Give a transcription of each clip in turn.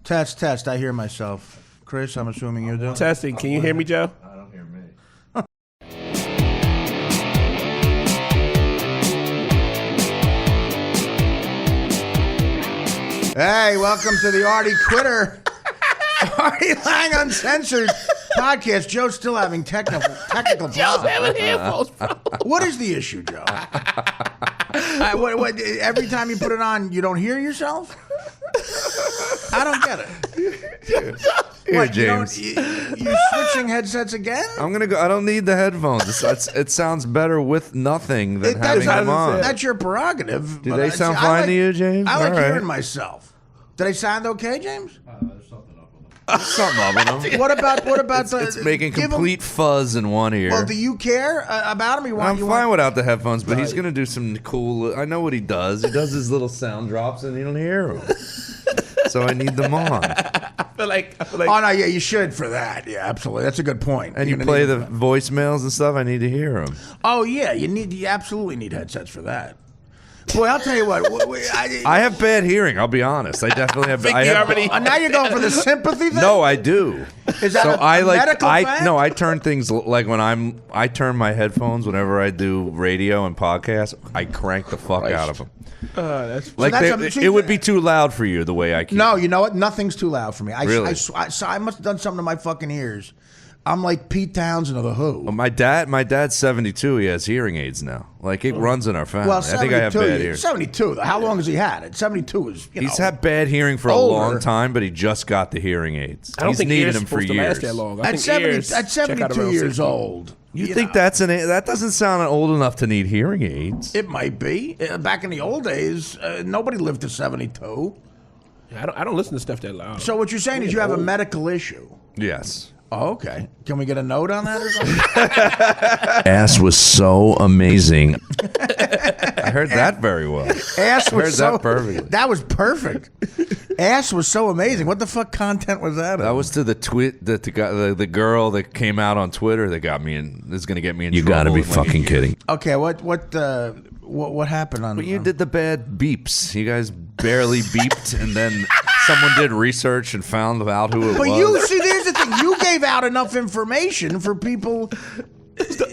Test, test. I hear myself. Chris, I'm assuming you do. Testing. Can you hear me, Joe? I don't hear me. Hey, welcome to the Artie Quitter. Artie Lang Uncensored podcast. Joe's still having technical problems. Joe's having headphones. What is the issue, Joe? Every time you put it on, you don't hear yourself? I don't get it. Here, What, James. you switching headsets again? I'm gonna go. I don't need the headphones. It sounds better with nothing than having them on. That's your prerogative. Do they sound fine to you, James? I like All right. hearing myself. Do they sound okay, James? There's something up with them. What about It's making complete fuzz in one ear. Well, do you care about him? I'm fine without the headphones, but he's gonna do some cool. I know what he does. He does his little sound drops, and you don't hear them. So I need them on. I feel like. Oh no, yeah, you should for that. Yeah, absolutely. That's a good point. And you play the voicemails and stuff. I need to hear them. Oh yeah, you absolutely need headsets for that. Boy, I'll tell you what. I have bad hearing. I'll be honest. I definitely have. Now you're going for the sympathy thing. No, I do. Is that a medical fact? No, I turn things like when I turn my headphones whenever I do radio and podcasts. I crank the fuck out of them. That's Like it would be too loud for you the way I keep. No, you know what? Nothing's too loud for me. Really? I must have done something to my fucking ears. I'm like Pete Townsend of the Who. Well, my dad's 72. He has hearing aids now. Like it runs in our family. Well, I think I have bad hearing. 72. How long has he had it? 72 is. He's had bad hearing for older. a long time, but he just got the hearing aids. I don't He's think needed ears them for supposed to years. last that long. I At think 70, ears at check out 72 around years 60. old. You think that doesn't sound old enough to need hearing aids? It might be. Back in the old days, nobody lived to 72. I don't listen to stuff that loud. So what you're saying is you have a medical issue. Yes. Oh, okay. Can we get a note on that or something? Ass was so amazing. I heard that very well. Ass was heard so that perfectly. That was perfect. Ass was so amazing. What the fuck content was that? That was to the girl that came out on Twitter that got me in. Is going to get me in. You trouble got to be in like a fucking year. Okay. kidding. What happened on? But you did the bad beeps. You guys barely beeped, and then someone did research and found out who it But was. you see, there's the thing. You gave out enough information for people,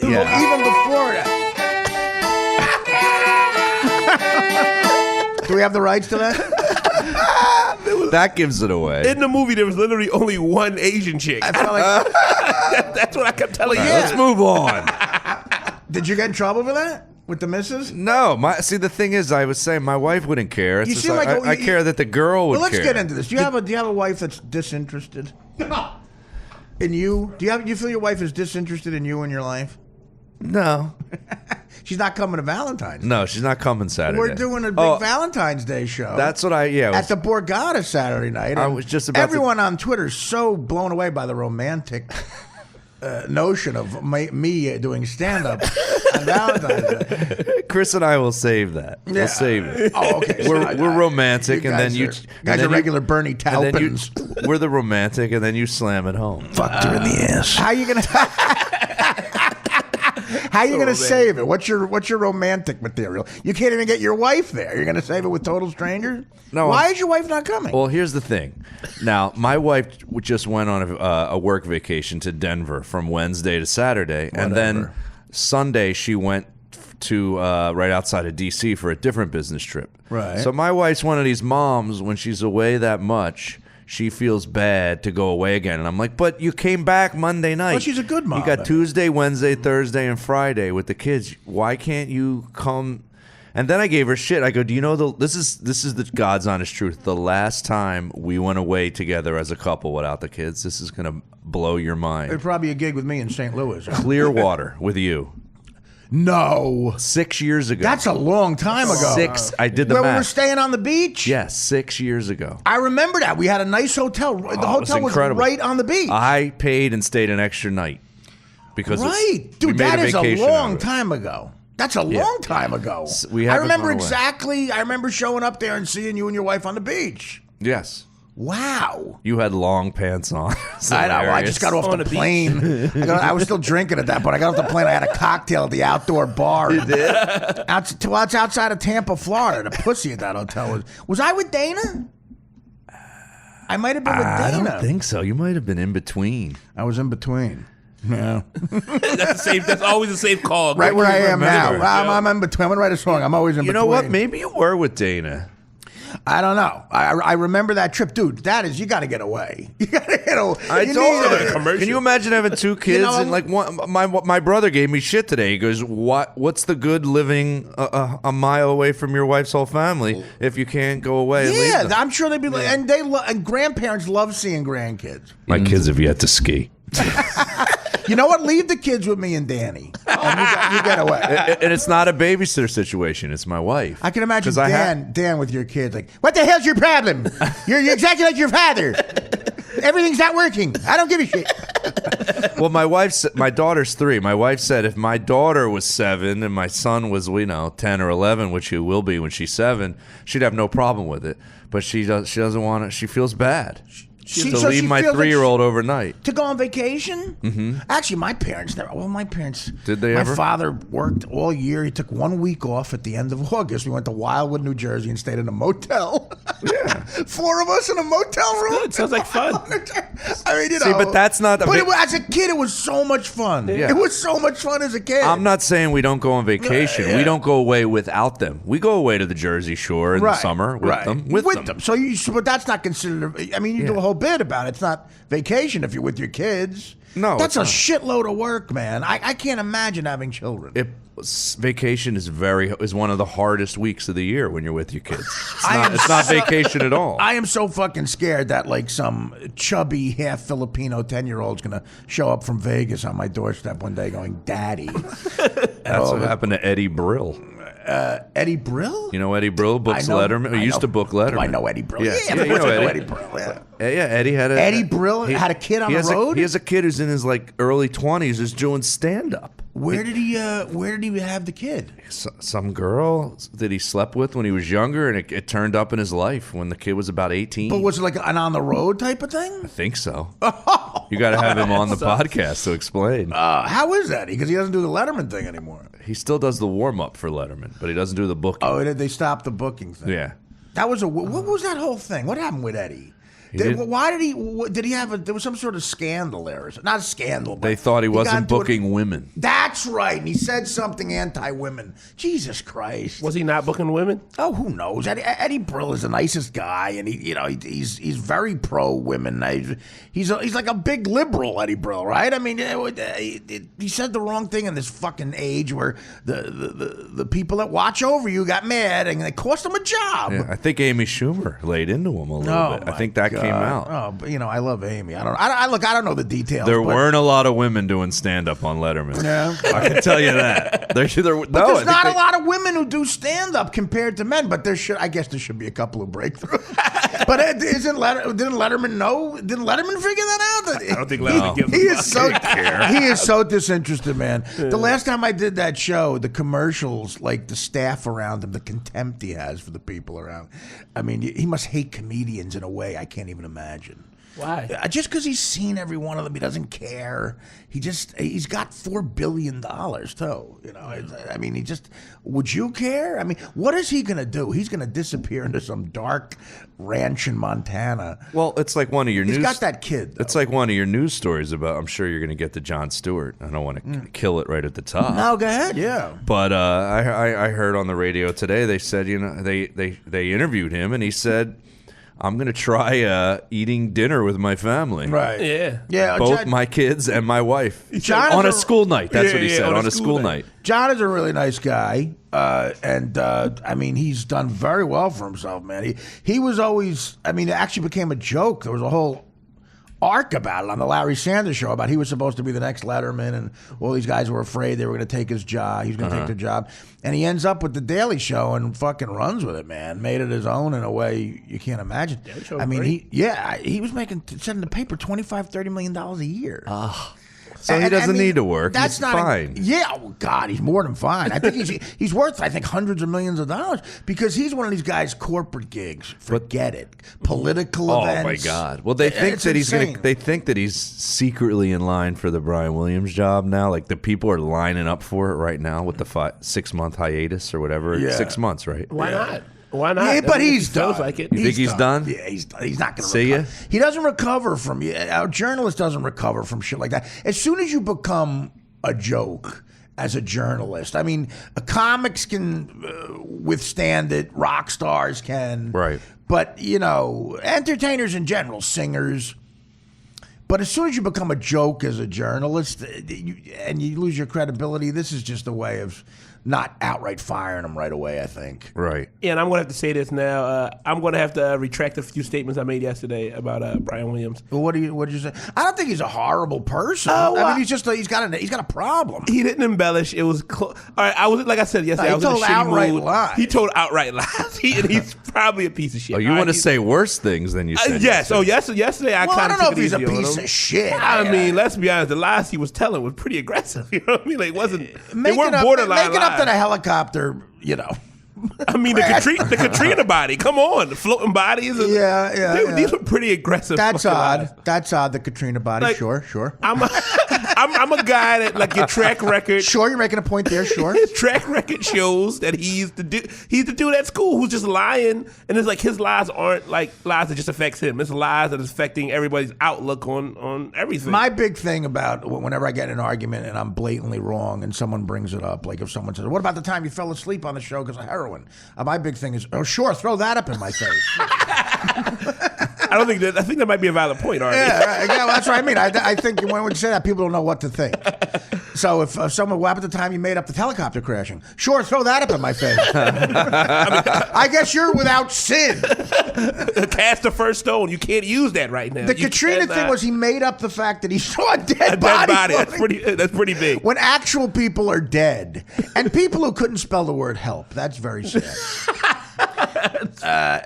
Yeah. even before that. Do we have the rights to that? That gives it away. In the movie, there was literally only one Asian chick. I felt like. That's what I kept telling you. Let's move on. Did you get in trouble for that with the missus? No, the thing is, I was saying my wife wouldn't care. It's You just seem like I care that the girl would Well, let's care. get into this. Do you have a wife that's disinterested in you? Do you feel your wife is disinterested in you and your life? No, She's not coming to Valentine's. no, she's not coming Saturday. We're doing a big Valentine's Day show. That's what at the Borgata Saturday night. I And was just about to- everyone on Twitter is so blown away by the romantic notion of me doing stand-up on Valentine's Day. Chris and I will save that. Yeah. We'll save it. Oh, okay. We're romantic, and then you guys are regular Bernie and then Taupins. we're the romantic, and then you slam it home. Fucked her in the ass. How you gonna? How you gonna save it? What's your romantic material? You can't even get your wife there. You're gonna save it with total strangers? No. Why is your wife not coming? Well, here's the thing. Now, my wife just went on a work vacation to Denver from Wednesday to Saturday, and then Sunday she went to right outside of D.C. for a different business trip. Right. So my wife's one of these moms, when she's away that much, she feels bad to go away again. And I'm like, but you came back Monday night. Well, she's a good mom. You got Tuesday, Wednesday, Thursday, and Friday with the kids. Why can't you come? And then I gave her shit. I go, do you know this is the God's honest truth. The last time we went away together as a couple without the kids, this is gonna blow your mind. It'd probably be a gig with me in St. Louis. Clearwater with you. No. 6 years ago. That's a long time ago. I did the Where we math. were staying on the beach? Yes, 6 years ago. I remember that. We had a nice hotel. The hotel was incredible. right on the beach. I paid and stayed an extra night because Right. we Dude, made that is a vacation out long of it. time ago. That's a long time ago. We I haven't remember gone away. exactly. I remember showing up there and seeing you and your wife on the beach. Yes. Wow. You had long pants on. I know. I just got off the plane. I was still drinking at that point. I got off the plane. I had a cocktail at the outdoor bar. You did? It's outside of Tampa, Florida. The pussy at that hotel was I with Dana? I might have been with Dana. I don't think so. You might have been in between. I was in between. Yeah. That's always a safe call. Right where I am now. Remember. I'm in between. I'm going to write a song. I'm always in You between. know what? Maybe you were with Dana. I don't know. I remember that trip. Dude, that is, you got to get away. You got to get away. I You told need her. to- commercial. Can you imagine having two kids know, and like my brother gave me shit today. He goes, What's the good living a mile away from your wife's whole family if you can't go away? And leave Yeah, them? I'm sure they'd be like, and and grandparents love seeing grandkids. My kids have yet to ski. You know what? Leave the kids with me and Danny, and you get away. And it's not a babysitter situation. It's my wife. I can imagine 'Cause I have- Dan with your kids like, what the hell's your problem? You're exactly like your father. Everything's not working. I don't give a shit. Well, my daughter's 3. My wife said if my daughter was 7 and my son was, 10 or 11, which he will be when she's 7, she'd have no problem with it. But she doesn't want to. She feels bad to So leave she my feels like 3-year-old overnight. To go on vacation? Mm-hmm. Actually, my parents never. Well, my parents. Did they my ever? My father worked all year. He took 1 week off at the end of August. We went to Wildwood, New Jersey, and stayed in a motel. Yeah, 4 of us in a motel room. Good. Sounds like fun. I mean, you See, know. but that's not. But as a kid, it was so much fun. Yeah. It was so much fun as a kid. I'm not saying we don't go on vacation. Yeah. We don't go away without them. We go away to the Jersey Shore in the summer with them. With them. So but that's not considered. I mean, you do a whole bit about it. It's not vacation if you're with your kids. No, that's a it's shitload of work, man. I can't imagine having children. Vacation is one of the hardest weeks of the year when you're with your kids. It's not vacation at all. I am so fucking scared that like some chubby half Filipino 10-year-old's gonna show up from Vegas on my doorstep one day going, "Daddy." That's what happened to Eddie Brill. Eddie Brill? You know Eddie Brill books Letterman. He used to book Letterman. Do I know Eddie Brill? Yeah, Yeah, you know Eddie. Eddie. Brill. Yeah. Yeah, Eddie had Eddie Brill had a kid on the road? He has a kid who's in his like early 20s who's doing stand up. Where did he have the kid? Some girl that he slept with when he was younger, and it turned up in his life when the kid was about 18. But was it like an on the road type of thing? I think so. You got to have him on the podcast to explain. How is that? Because he doesn't do the Letterman thing anymore. He still does the warm up for Letterman, but he doesn't do the booking. Oh, they stopped the booking thing. Yeah. That was what was that whole thing? What happened with Eddie? Why did he have there was some sort of scandal there? Not a scandal. But They thought he wasn't got into booking women. That's right. And he said something anti-women. Jesus Christ. Was he not booking women? Oh, who knows? Eddie Brill is the nicest guy, and he's very pro women. He's like a big liberal, Eddie Brill, right? I mean, he said the wrong thing in this fucking age where the people that watch over you got mad and they cost him a job. Yeah, I think Amy Schumer laid into him a little bit. I think that came out. Oh, but I love Amy. I don't know the details. There but weren't a lot of women doing stand up on Letterman. Yeah. I can tell you that. There's not a lot of women who do stand up compared to men, but I guess there should be a couple of breakthroughs. But didn't Letterman know? Didn't Letterman figure that out? I don't think Letterman gives a fuck. He is so disinterested, man. The last time I did that show, the commercials, like the staff around him, the contempt he has for the people around. I mean, he must hate comedians in a way I can't even imagine. Why? Just because he's seen every one of them, he doesn't care. He's got $4 billion too. I mean, would you care? I mean, what is he gonna do? He's gonna disappear into some dark ranch in Montana. Well, it's like one of your He's news. got that kid. It's like one of your news stories about. I'm sure you're going to get to Jon Stewart. I don't want to kill it right at the top. No, go ahead. Yeah. But I heard on the radio today they said they interviewed him and he said, I'm going to try eating dinner with my family. Right. Yeah. Yeah. Both my kids and my wife. John On is a school night. That's what he yeah, said. On a school night. John is a really nice guy, and I mean, he's done very well for himself, man. He was always, I mean, it actually became a joke. There was a whole arc about it on the Larry Sanders Show about he was supposed to be the next Letterman, and all these guys were afraid they were going to take his job. He was going to take their job, and he ends up with the Daily Show and fucking runs with it, man. Made it his own in a way you can't imagine. I mean, he was making, said in the paper, $25-30 million a year. So he doesn't need to work. That's He's not fine. Oh God, he's more than fine. I think he's worth hundreds of millions of dollars because he's one of these guys. Corporate gigs, forget it. Political events. Oh my God! Well, they think that he's insane. gonna. They think that he's secretly in line for the Brian Williams job now. Like the people are lining up for it right now with the 6-month hiatus or whatever. Yeah. 6 months, right? Why not? Why not? Yeah, but he's feels done. like it. You think he's done? Yeah, he's done. He's not going to See ya? recover. He doesn't recover from. A journalist doesn't recover from shit like that. As soon as you become a joke as a journalist, I mean, comics can withstand it. Rock stars can. Right. But, entertainers in general, singers. But as soon as you become a joke as a journalist and you lose your credibility, this is just a way of not outright firing them right away, I think. Right. Yeah, and I'm going to have to say this now. I'm going to have to retract a few statements I made yesterday about Brian Williams. Well, what did you say? I don't think he's a horrible person. I mean, he's got a problem. He didn't embellish. It was all right. I was, like I said yesterday, I was in a shitty mood. Lies. He told outright lies. He's probably a piece of shit. Oh, you want to say worse things than you said? Yes. Oh, yesterday I Well, I kind of don't know if he's a piece of shit. I mean, let's be honest. The lies he was telling was pretty aggressive. You know what I mean? Like, it wasn't. They weren't borderline making lies. up to the helicopter, I mean, the Katrina body. Come on, the floating bodies. These were pretty aggressive. That's odd. lies. That's odd. The Katrina body. Like, Sure. I'm a guy that, like, your track record. Sure, you're making a point there. Sure. His track record shows that he's the dude at school who's just lying, and it's like his lies aren't like lies that just affects him. It's lies that is affecting everybody's outlook on everything. My big thing about whenever I get in an argument and I'm blatantly wrong and someone brings it up, like if someone says, "What about the time you fell asleep on the show because of heroin?" My big thing is, "Oh, sure, throw that up in my face." I think that might be a valid point, Artie. Yeah, well, that's what I mean. I think when we say that, people don't know what to think. So if someone, what happened at the time you made up the helicopter crashing? Sure, throw that up in my face. I guess you're without sin. Cast the first stone. You can't use that right now. The Katrina thing was he made up the fact that he saw a dead body. That's pretty big. When actual people are dead, and people who couldn't spell the word help, that's very sad.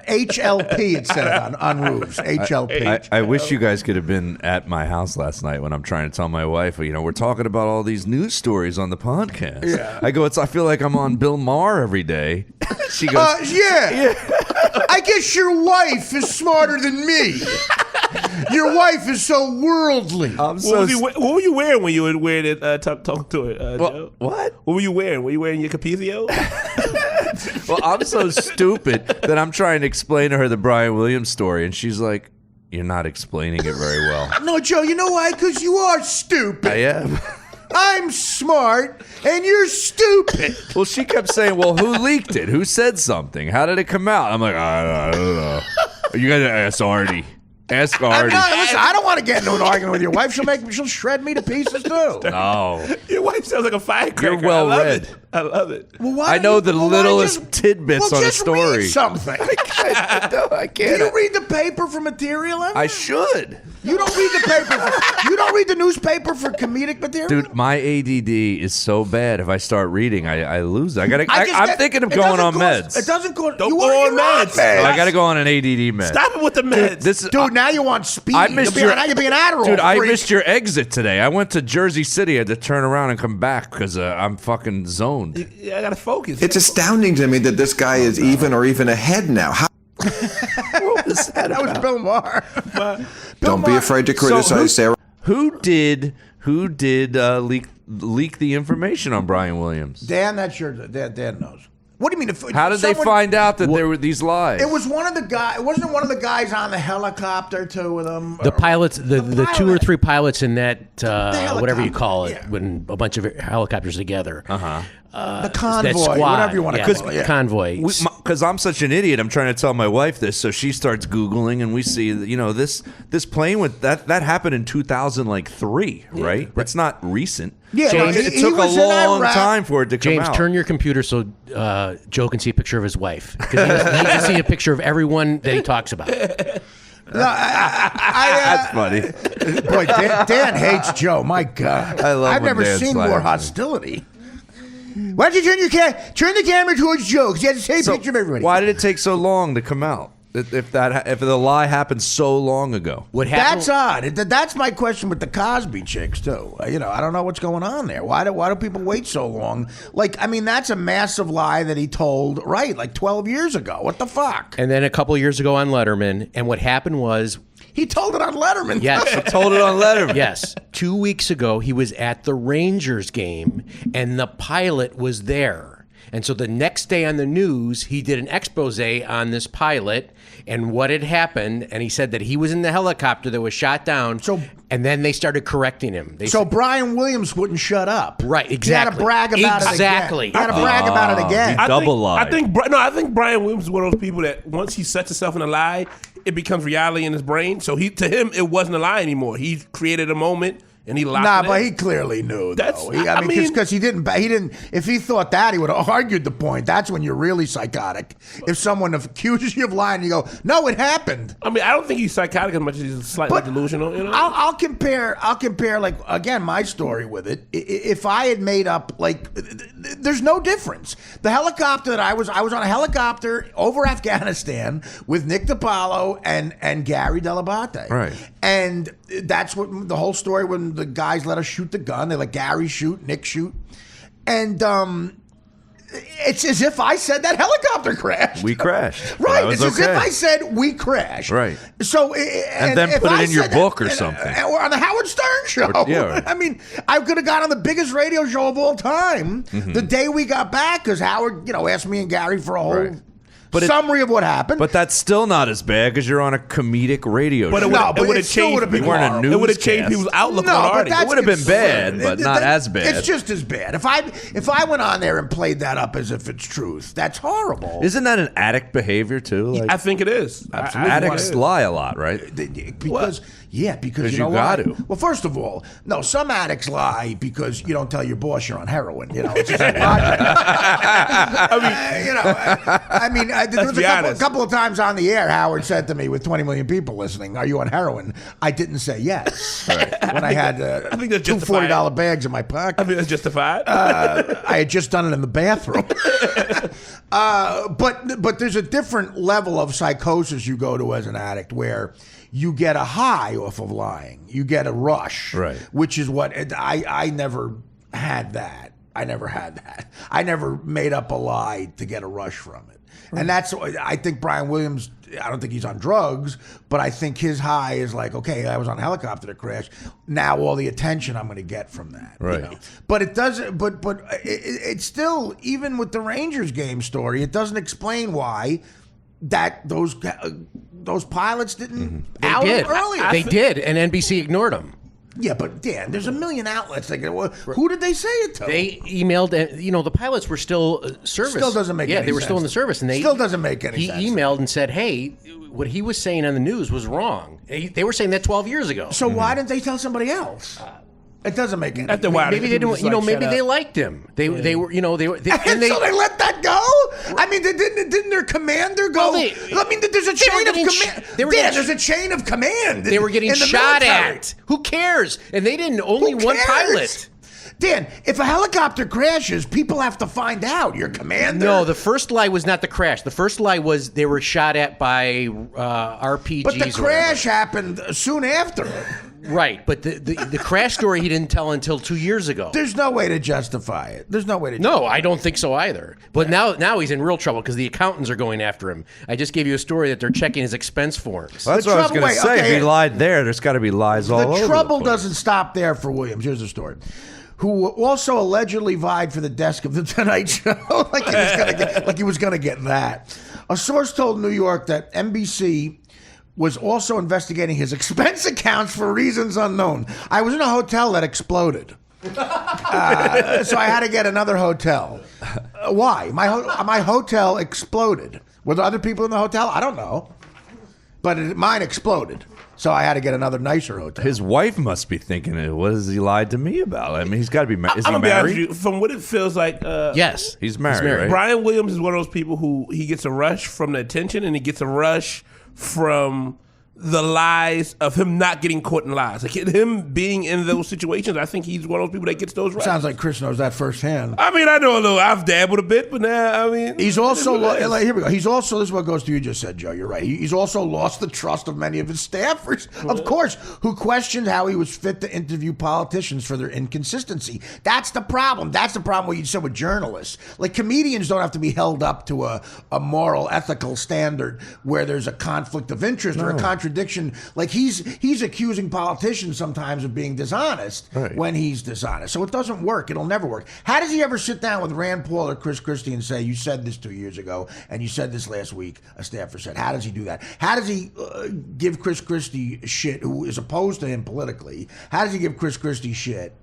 HLP, it said on roofs. HLP. I wish you guys could have been at my house last night when I'm trying to tell my wife, we're talking about all these news stories on the podcast. Yeah. I go, I feel like I'm on Bill Maher every day. She goes, yeah. I guess your wife is smarter than me. Your wife is so worldly. I'm what were you wearing when you were wearing it? Talk to it, Joe. What? What were you wearing? Were you wearing your Capizio? Well, I'm so stupid that I'm trying to explain to her the Brian Williams story, and she's like, "You're not explaining it very well." No, Joe, you know why? Because you are stupid. I am. I'm smart, and you're stupid. Well, she kept saying, "Well, who leaked it? Who said something? How did it come out?" I'm like, I don't know. You gotta ask Artie. Ask Artie. Listen, I don't want to get into an argument with your wife. She'll shred me to pieces too. No. Your wife sounds like a firecracker. You're well read. I love it. Well, why I know the littlest tidbits on a just story. Read something. I Do you read the paper for material? I should. You don't read the paper. You don't read the newspaper for comedic material. Dude, my ADD is so bad. If I start reading, I lose it. I'm thinking of going on meds. It doesn't cost. Don't you go on meds. So I got to go on an ADD med. Stop it with the meds. Dude, now you want speed. I missed now you're being Adderall. Dude, I freak. missed your exit today. I went to Jersey City. I had to turn around and come back because I'm fucking zoned. Yeah, I gotta focus. It's astounding to me that this guy is even ahead now. What was that? That was Bill Maher. Don't be afraid to criticize Sarah. Who did leak the information on Brian Williams? Dan, that's your Dan knows. What do you mean? How did they find out that there were these lies? It was one of the guys. Wasn't one of the guys on the helicopter too with them? The pilots, the 2 or 3 pilots in that whatever you helicopter, call it, yeah. when a bunch of helicopters together. The convoy, that squad, whatever you want to call it. Yeah. Convoy. Because I'm such an idiot, I'm trying to tell my wife this, so she starts Googling, and we see that, this plane with that happened in 2003, right? That's not recent. Yeah, James, it took a long time for it to come James, out. turn your computer so Joe can see a picture of his wife. Because he needs to see a picture of everyone that he talks about. No, That's funny. Boy, Dan hates Joe. My God, I love I've when never Dan seen slaps more me. hostility. Why don't you turn the camera towards Joe? Because he has the same picture of everybody. Why did it take so long to come out? If the lie happened so long ago, What happened? That's odd. That's my question with the Cosby chicks too. I don't know what's going on there. Why do people wait so long? That's a massive lie that he told, right? 12 years ago. What the fuck? And then a couple of years ago on Letterman, and what happened was, He told it on Letterman. yes, I told it on Letterman. yes, 2 weeks ago he was at the Rangers game, and the pilot was there. And so the next day on the news, he did an expose on this pilot and what had happened. And he said that he was in the helicopter that was shot down. And then they started correcting him. So Brian Williams wouldn't shut up. Right, exactly. He had to brag about it again. He had to brag about it again. I think Brian Williams is one of those people that once he sets himself in a lie, it becomes reality in his brain. So to him, it wasn't a lie anymore. He created a moment. And he locked it but in. he clearly knew. That's, though. I mean, because he didn't. If he thought that, he would have argued the point. That's when you're really psychotic. If someone accuses you of lying, you go, "No, it happened." I mean, I don't think he's psychotic as much as he's slightly delusional. You know, I'll compare. Like again, my story with it. If I had made up, like, there's no difference. The helicopter that I was on a helicopter over Afghanistan with Nick DiPaolo and Gary Dell'Abate. Right. And that's what the whole story when the guys let us shoot the gun. They let Gary shoot, Nick shoot. And it's as if I said that helicopter crashed. We crashed. Right. It's as if I said we crashed. Right. So and then put it in your book or something. Or on the Howard Stern show. Right. I mean, I could have got on the biggest radio show of all time the day we got back because Howard, asked me and Gary for a whole summary of what happened. But that's still not as bad because you're on a comedic radio show. It would have changed. It would have changed people's outlook on Artie. It would have been bad, but not as bad. It's just as bad. If I went on there and played that up as if it's truth, that's horrible. Isn't that an addict behavior too? Like, I think it is. Absolutely. Addicts lie a lot, right? Because you know got why? to. Well, first of all, no, some addicts lie because you don't tell your boss you're on heroin. It's just there was a couple of times on the air, Howard said to me, with 20 million people listening, "Are you on heroin?" I didn't say yes. When I had I think that's two justified. $40 bags in my pocket. I think that's justified. I had just done it in the bathroom. But there's a different level of psychosis you go to as an addict where you get a high off of lying. You get a rush. Right. Which is what I never had that. I never made up a lie to get a rush from it. Right. And that's, I think Brian Williams, I don't think he's on drugs, but I think his high is like, okay, I was on a helicopter that crashed. Now all the attention I'm going to get from that. Right. But it doesn't, but it's still, even with the Rangers game story, it doesn't explain why that those pilots didn't out earlier. They did, and NBC ignored them. Yeah, but Dan, there's a million outlets. Who did they say it to? They emailed, the pilots were still service. Still doesn't make any sense. Yeah, they were still in the service, and still doesn't make any sense. He emailed and said, "Hey, what he was saying on the news was wrong." They were saying that 12 years ago. So why didn't they tell somebody else? It doesn't make any sense. Maybe they didn't. Maybe they liked him. They were. So they let that go. I mean, didn't their commander go? There's a chain of command. There's a chain of command. They were getting shot at. Who cares? And they didn't. Only one pilot. Dan, if a helicopter crashes, people have to find out. Your commander. No, the first lie was not the crash. The first lie was they were shot at by RPGs. But the crash happened soon after. Right, but the crash story he didn't tell until 2 years ago. There's no way to justify it. No, I don't think so either. But now he's in real trouble because the accountants are going after him. I just gave you a story that they're checking his expense forms. Well, that's what I was going to say. If he lied there's got to be lies all over. The trouble doesn't stop there for Williams. Here's the story. Who also allegedly vied for the desk of the Tonight Show, like he was going to get that. A source told New York that NBC was also investigating his expense accounts for reasons unknown. I was in a hotel that exploded. So I had to get another hotel. Why? My hotel exploded. Were there other people in the hotel? I don't know. But mine exploded. So I had to get another nicer hotel. His wife must be thinking, what has he lied to me about? I mean, he's got to be married. Is he married? From what it feels like, yes. He's married, right? Brian Williams is one of those people who he gets a rush from the attention and he gets a rush from the lies of him not getting caught in lies. Like him being in those situations, I think he's one of those people that gets those right. Sounds like Chris knows that firsthand. I mean, I know a little. I've dabbled a bit, but now, I mean. He's also, here we go. He's also, this is what goes to you just said, Joe. You're right. He's also lost the trust of many of his staffers, of course, who questioned how he was fit to interview politicians for their inconsistency. That's the problem. That's the problem what you said with journalists. Like comedians don't have to be held up to a moral, ethical standard where there's a conflict of interest or a contradiction contradiction. Like he's accusing politicians sometimes of being dishonest when he's dishonest. So it doesn't work. It'll never work. How does he ever sit down with Rand Paul or Chris Christie and say, you said this 2 years ago and you said this last week, a staffer said? How does he do that? How does he give Chris Christie shit, who is opposed to him politically? How does he give Chris Christie shit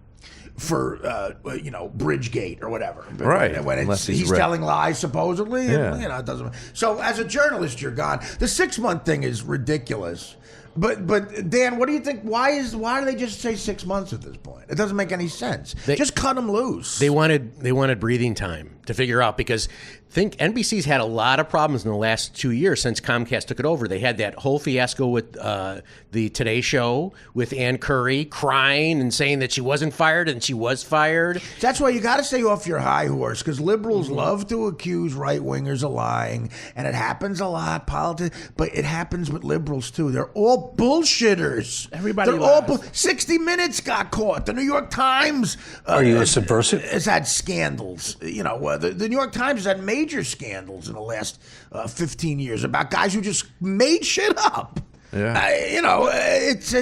for Bridgegate or whatever? Right. When he's telling lies supposedly, and, it doesn't. So as a journalist, you're gone. The 6 month thing is ridiculous. But Dan, what do you think? Why do they just say 6 months at this point? It doesn't make any sense. Just cut them loose. They wanted breathing time to figure out, because NBC's had a lot of problems in the last 2 years since Comcast took it over. They had that whole fiasco with the Today Show with Ann Curry crying and saying that she wasn't fired and she was fired. That's why you got to stay off your high horse, because liberals love to accuse right wingers of lying, and it happens a lot. But it happens with liberals too. They're all bullshitters. Everybody They're lies. all 60 Minutes got caught. The New York Times. Are you a subversive? Has had scandals. The New York Times has had major scandals in the last 15 years about guys who just made shit up. Yeah. It's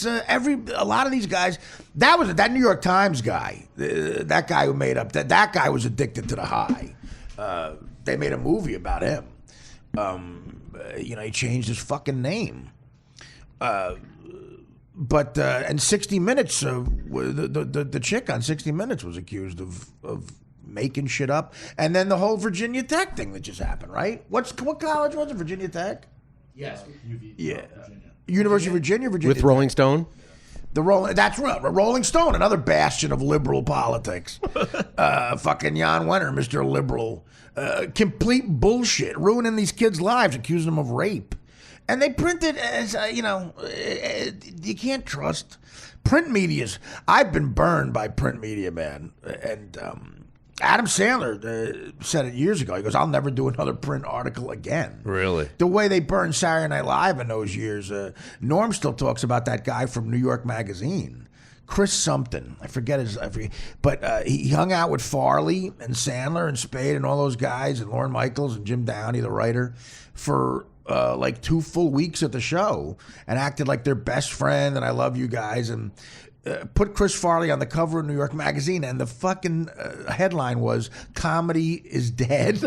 a lot of these guys. That New York Times guy, that guy who made up that guy was addicted to the high. They made a movie about him. He changed his fucking name. But 60 Minutes, the chick on 60 Minutes was accused of making shit up, and then the whole Virginia Tech thing that just happened, right? What college was it? Virginia Tech? Yes, Yeah, University of Virginia. With Rolling Stone? That's right. Rolling Stone, another bastion of liberal politics. Fucking Jan Wenner, Mr. Liberal. Complete bullshit, ruining these kids' lives, accusing them of rape. And they print it as, you can't trust print medias. I've been burned by print media, man. And Adam Sandler said it years ago. He goes, I'll never do another print article again. Really? The way they burned Saturday Night Live in those years. Norm still talks about that guy from New York Magazine, Chris something. I forget. But he hung out with Farley and Sandler and Spade and all those guys, and Lorne Michaels and Jim Downey, the writer, for like 2 full weeks at the show, and acted like their best friend, and I love you guys, and put Chris Farley on the cover of New York Magazine, and the fucking headline was "Comedy is Dead,"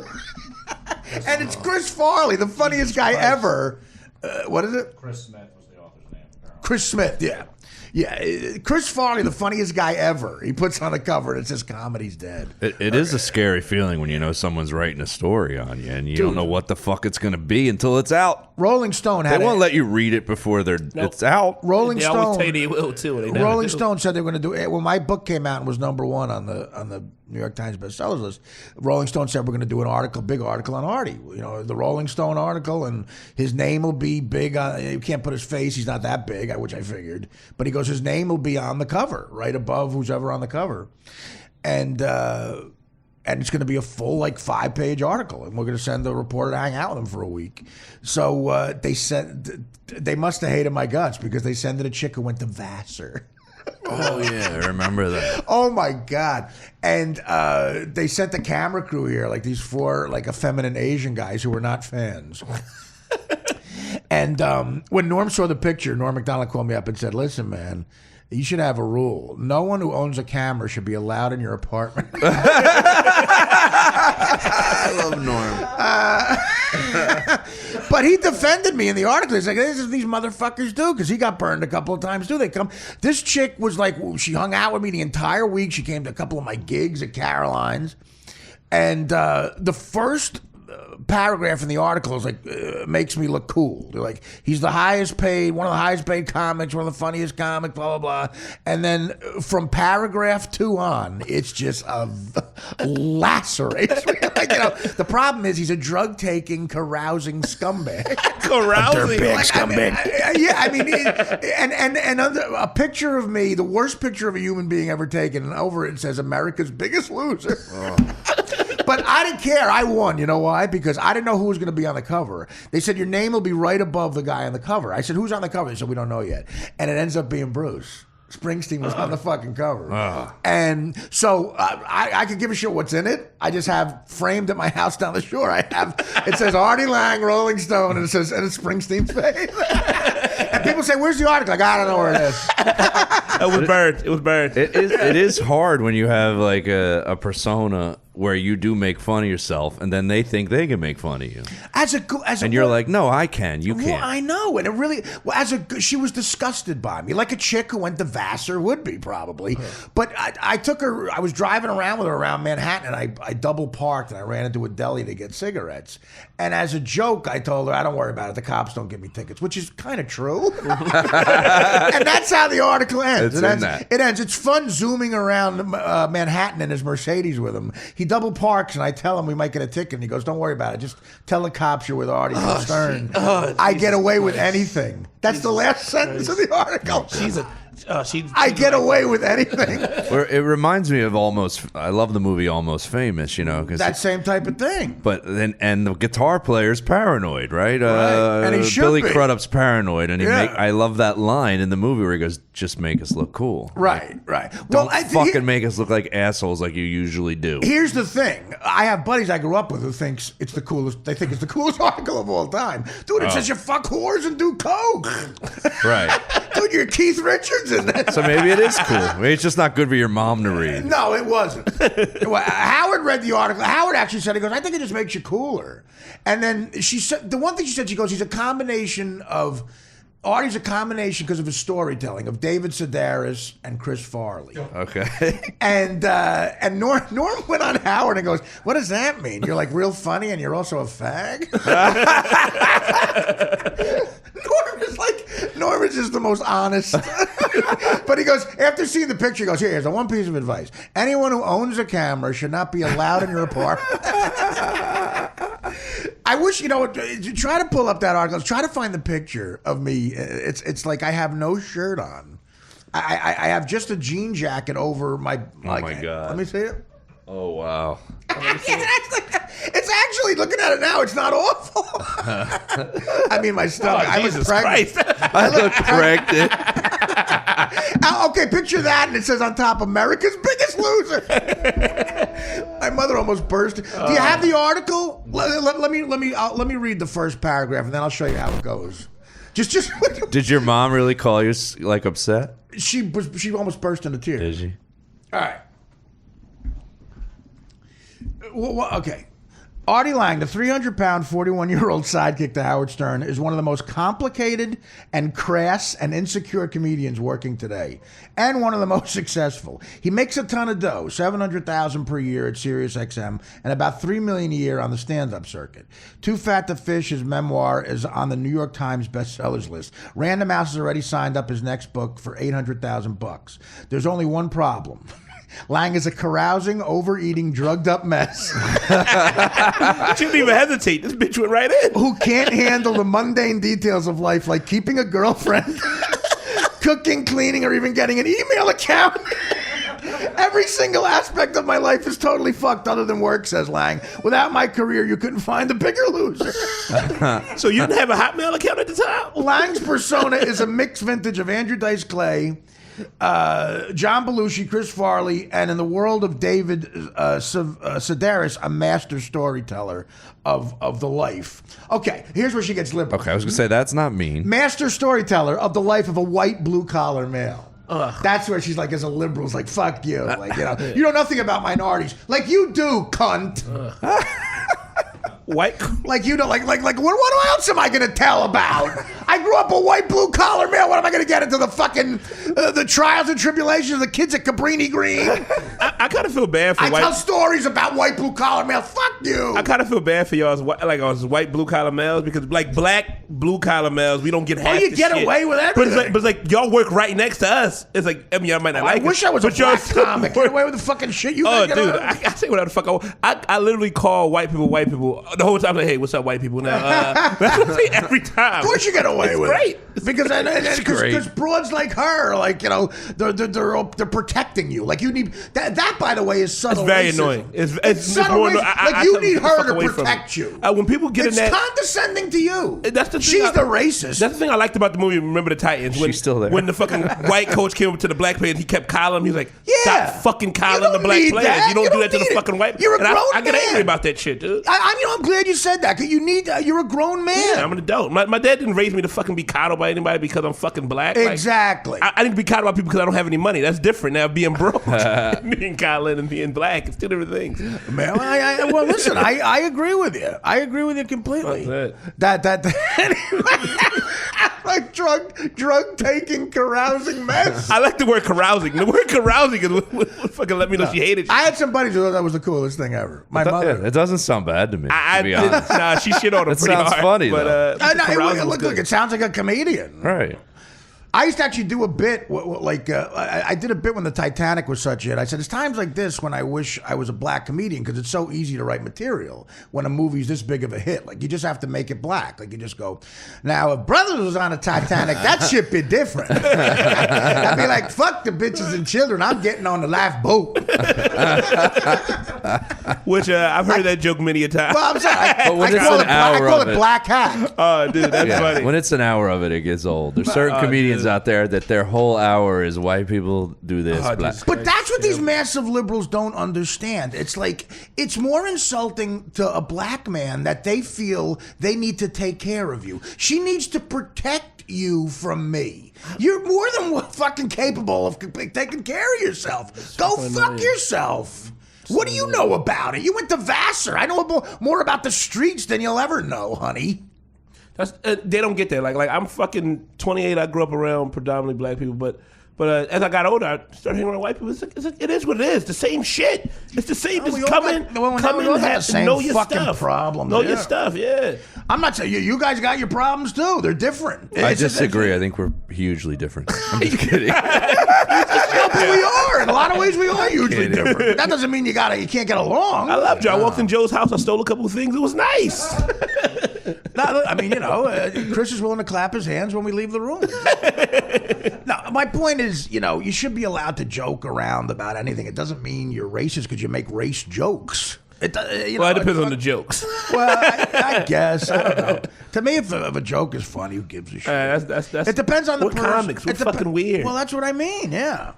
and it's Chris Farley, the funniest guy ever. What is it? Chris Smith was the author's name. Apparently. Chris Smith, yeah. Chris Farley, the funniest guy ever. He puts on the cover and it says "Comedy's Dead." It is a scary feeling when you know someone's writing a story on you and you don't know what the fuck it's going to be until it's out. Rolling Stone had They won't let you read it before it's out. Rolling They Stone. always say they will too. They never Rolling do. Stone said they were going to do it. When my book came out and was number 1 on the New York Times bestsellers list, Rolling Stone said we're going to do an big article on Artie. The Rolling Stone article, and his name will be big on. You can't put his face; he's not that big, which I figured. But he goes, his name will be on the cover, right above who's ever on the cover, and it's going to be a full 5-page article, and we're going to send the reporter to hang out with him for a week. So they must have hated my guts, because they sent it a chick who went to Vassar. Oh, yeah, I remember that. Oh my God. And they sent the camera crew here, these 4 effeminate Asian guys who were not fans. And when Norm saw the picture, Norm MacDonald called me up and said, listen, man, you should have a rule. No one who owns a camera should be allowed in your apartment. I love Norm. But he defended me in the article. He's like, this is what these motherfuckers do, because he got burned a couple of times too. This chick was she hung out with me the entire week. She came to a couple of my gigs at Caroline's. And the first paragraph in the article is makes me look cool. They're like, he's the highest paid, one of the highest paid comics, one of the funniest comics, blah, blah, blah. And then from paragraph 2 on, it's just a lacerates me. The problem is he's a drug-taking, carousing scumbag. Carousing. Scumbag. Yeah, I mean, and a picture of me, the worst picture of a human being ever taken, and over it says America's Biggest Loser. But I didn't care. I won. You know why? Because I didn't know who was going to be on the cover. They said, your name will be right above the guy on the cover. I said, who's on the cover? They said, we don't know yet. And it ends up being Bruce. Springsteen was on the fucking cover. And so I could give a shit what's in it. I just have framed at my house down the shore. It says Artie Lang, Rolling Stone, and it's Springsteen's face. And people say, "Where's the article?" Like, I don't know where it is. It was burned. It is hard when you have like a persona where you do make fun of yourself, and then they think they can make fun of you. And you're like, no, I can. You can't. Well, I know, and it really. Well, she was disgusted by me, like a chick who went to Vassar would be probably. But I took her. I was driving around with her around Manhattan, and I double parked, and I ran into a deli to get cigarettes. And as a joke, I told her, "I don't worry about it. The cops don't give me tickets," which is kind of true. And that's how the article ends. It ends. It's fun zooming around Manhattan in his Mercedes with him. He double parks, and I tell him we might get a ticket, and he goes, "Don't worry about it. Just tell the cops you're with Artie Stern." I get away with anything. That's the last sentence of the article. I get away with anything. It reminds me of I love the movie Almost Famous, because that same type of thing. But then, and the guitar player's paranoid, right? And he should Billy be. Crudup's paranoid, and I love that line in the movie where he goes, "Just make us look cool." Right. Don't fucking make us look like assholes like you usually do. Here's the thing: I have buddies I grew up with who thinks it's the coolest. They think it's the coolest article of all time, dude. It says you fuck whores and do coke. Right. Dude, you're Keith Richards in it. So maybe it is cool. Maybe it's just not good for your mom to read. No, it wasn't. Howard read the article. Howard actually said, he goes, "I think it just makes you cooler." And then she said, the one thing she said, she goes, Artie's a combination because of his storytelling of David Sedaris and Chris Farley. Okay. And Norm went on Howard and goes, "What does that mean? You're like real funny and you're also a fag?" Norm is just the most honest. But he goes, after seeing the picture, he goes, here's the one piece of advice. Anyone who owns a camera should not be allowed in your apartment. I wish, try to pull up that article. Try to find the picture of me. It's like I have no shirt on. I have just a jean jacket over my... Oh, my God. Let me see it. Oh, wow. It's actually, looking at it now, it's not awful. I mean, my stomach. I Jesus look pregnant. Christ. I look pregnant. Okay, picture that, and it says on top, "America's Biggest Loser." My mother almost burst. Do you have the article? Let me read the first paragraph, and then I'll show you how it goes. Just. Did your mom really call you like upset? She almost burst into tears. Did she? All right. Well, okay. Artie Lang, the 300-pound, 41-year-old sidekick to Howard Stern, is one of the most complicated and crass and insecure comedians working today, and one of the most successful. He makes a ton of dough, $700,000 per year at Sirius XM, and about $3 million a year on the stand-up circuit. Too Fat to Fish, his memoir, is on the New York Times bestsellers list. Random House has already signed up his next book for $800,000. There's only one problem. Lang is a carousing, overeating, drugged-up mess. She didn't even hesitate. This bitch went right in. Who can't handle the mundane details of life, like keeping a girlfriend, cooking, cleaning, or even getting an email account. Every single aspect of my life is totally fucked other than work, says Lang. Without my career, you couldn't find a bigger loser. So you didn't have a Hotmail account at the time? Lang's persona is a mixed vintage of Andrew Dice Clay, John Belushi, Chris Farley, and in the world of David Sedaris, a master storyteller of the life. Okay, here's where she gets liberal. Okay, I was going to say, that's not mean. Master storyteller of the life of a white blue-collar male. That's where she's like, as a liberal, it's like, fuck you. Like, you know nothing about minorities. Like you do, cunt. White, like you know, like what else am I gonna tell about? I grew up a white blue collar male. What am I gonna get into the fucking the trials and tribulations of the kids at Cabrini Green? I kind of feel bad for I white. tell stories about white blue collar male. Fuck you. I kind of feel bad for y'all as white blue collar males, because like black blue collar males, we don't get half you the get shit. away with everything. But it's like y'all work right next to us. It's like, I mean, y'all might not like it. I wish I was a black comic. Get away with the fucking shit you Oh, get dude, away with. I say whatever the fuck I want. I literally call white people the whole time. Like, hey, what's up, white people? Now, that's what I say every time. Of course you get away away with great. it. Because broads like her, like, you know, they're protecting you. Like, you need that by the way, is subtle. It's very racism. annoying. It's subtle more. racism. I you need her fuck to away from protect you. When people get It's in that, condescending to you. that's the thing She's the racist. That's the thing I liked about the movie Remember the Titans. When, She's still there. When the fucking white coach came up to the black player and he kept calling him, he was like, Yeah. stop fucking You calling don't the black need players. that. You don't You do don't that to the need it. fucking white. You're a And grown I get man. angry about that shit, dude. I'm glad you said that. 'Cause you need. You're a grown man. Yeah, I'm an adult. My dad didn't raise me to fucking be coddled by anybody because I'm fucking black. Like, Exactly. I didn't be coddled by people because I don't have any money. That's different now. Being broke, being coddled and being black, it's two different things. Man, well, listen, I agree with you. I agree with you completely. That's Like drug taking, carousing mess. I like the word carousing. The word carousing is what fucking let me know she hated you. I had some buddies who thought that was the coolest thing ever. My mother. It doesn't sound bad to me. To be honest. Nah, she shit on him That pretty sounds hard. funny, but, though. carousing was Look, good. it sounds like a comedian. Right. I used to actually do a bit, I did a bit when the Titanic was such a hit. I said, it's times like this when I wish I was a black comedian because it's so easy to write material when a movie's this big of a hit. Like, you just have to make it black. Like, you just go, now, if Brothers was on a Titanic, that shit be different. I'd be like, fuck the bitches and children. I'm getting on the lifeboat. Which I've heard that joke many a time. Well, I'm sorry. But when I it's call an it, I hour call of it it. black hat. Oh, dude, that's funny. When it's an hour of it, it gets old. There's certain comedians out there that their whole hour is white people do this. black. But that's what these massive liberals don't understand. It's like, it's more insulting to a black man that they feel they need to take care of you. She needs to protect you from me. You're more than fucking capable of taking care of yourself. Go fuck yourself. What do you know about it? You went to Vassar. I know more about the streets than you'll ever know, honey. That's they don't get that. Like I'm fucking 28. I grew up around predominantly black people, but as I got older, I started hanging around white people. It is what it is. The same shit. It's the same. Just come in, know your stuff. Problem. Know your stuff. Yeah. I'm not saying you guys got your problems too. They're different. I disagree. I think we're hugely different. I'm just kidding. But we are. In a lot of ways, we are hugely different. But that doesn't mean you can't get along. I loved you. I walked in Joe's house. I stole a couple of things. It was nice. No, I mean, Chris is willing to clap his hands when we leave the room. No, my point is, you should be allowed to joke around about anything. It doesn't mean you're racist because you make race jokes. It depends on the jokes. Well, I guess. I don't know. To me, if a joke is funny, who gives a shit? That's it depends on the person. Comics? We're fucking weird. Well, that's what I mean, yeah.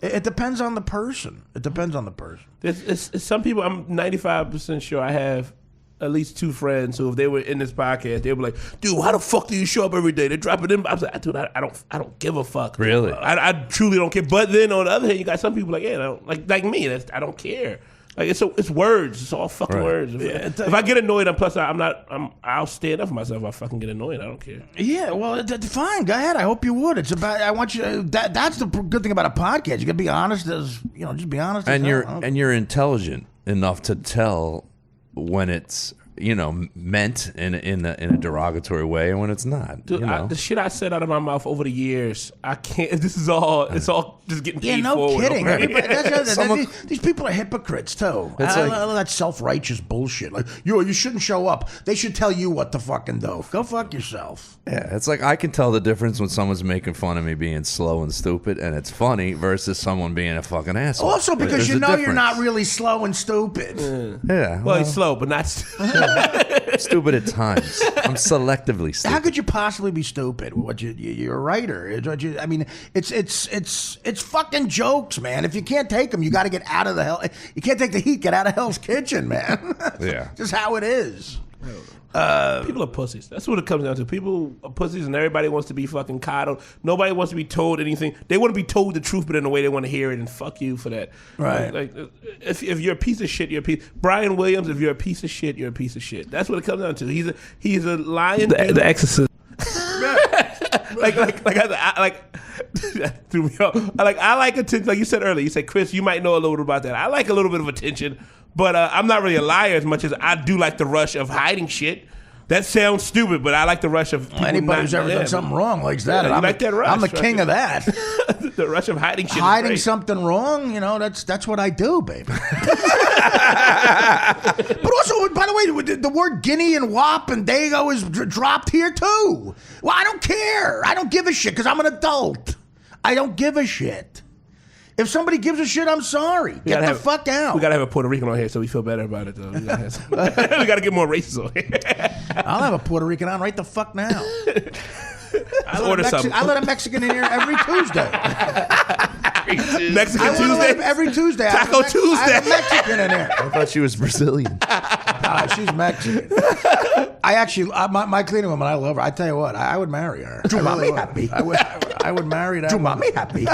It depends on the person. It depends on the person. It's some people, I'm 95% sure I have at least two friends who, if they were in this podcast, they'd be like, dude, how the fuck do you show up every day? They're dropping in. I was like, dude, I don't give a fuck. Really? I truly don't care. But then on the other hand, you got some people like, yeah, like me, I don't care. Like it's words. It's all fucking words. If I get annoyed, I'll stand up for myself. If I fucking get annoyed, I don't care. Yeah, well, fine. Go ahead. I hope you would. It's about. I want you. That's the good thing about a podcast. You gotta be honest as just be honest. And you're intelligent enough to tell when it's meant in a derogatory way and when it's not. Dude, the shit I said out of my mouth over the years, I can't. It's all just getting paid forward. Yeah, no kidding. Okay? These people are hypocrites too. That self-righteous bullshit. Like you shouldn't show up. They should tell you what to fucking do. Go fuck yourself. Yeah, it's like I can tell the difference when someone's making fun of me being slow and stupid and it's funny versus someone being a fucking asshole. Also, because There's a you're difference. not really slow and stupid. Yeah. Well, he's slow, but not. Stupid at times. I'm selectively stupid. How could you possibly be stupid? You're a writer. It's fucking jokes, man. If you can't take them, you got to get out of the hell. You can't take the heat. Get out of Hell's Kitchen, man. Yeah. Just how it is. People are pussies. That's what it comes down to. People are pussies, and everybody wants to be fucking coddled. Nobody wants to be told anything. They want to be told the truth, but in a way they want to hear it. And fuck you for that. Right. Like if you're a piece of shit, you're a piece. Brian Williams, if you're a piece of shit, you're a piece of shit. That's what it comes down to. He's a lion. The Exorcist. threw me off. I like attention. Like you said earlier, you said, Chris, you might know a little bit about that. I like a little bit of attention, but I'm not really a liar as much as I do like the rush of hiding shit. That sounds stupid, but I like the rush of people anybody who's ever done something wrong likes that. Yeah, I'm like that rush. I'm the king of that. The rush of hiding shit. Hiding something wrong, you know, that's what I do, baby. But also, by the way, the word guinea and wop and dago is dropped here too. Well, I don't care. I don't give a shit because I'm an adult. I don't give a shit. If somebody gives a shit, I'm sorry. Get the fuck out. We gotta have a Puerto Rican on here so we feel better about it, though. We gotta get more races on here. I'll have a Puerto Rican on right the fuck now. I let a Mexican in here every Tuesday. Mexican Tuesday? Every Tuesday. Taco Tuesday. I have a Mexican in there. I thought she was Brazilian. She's Mexican. I actually, my cleaning woman, I love her. I tell you what, I would marry her. happy. I would marry that. Mommy happy.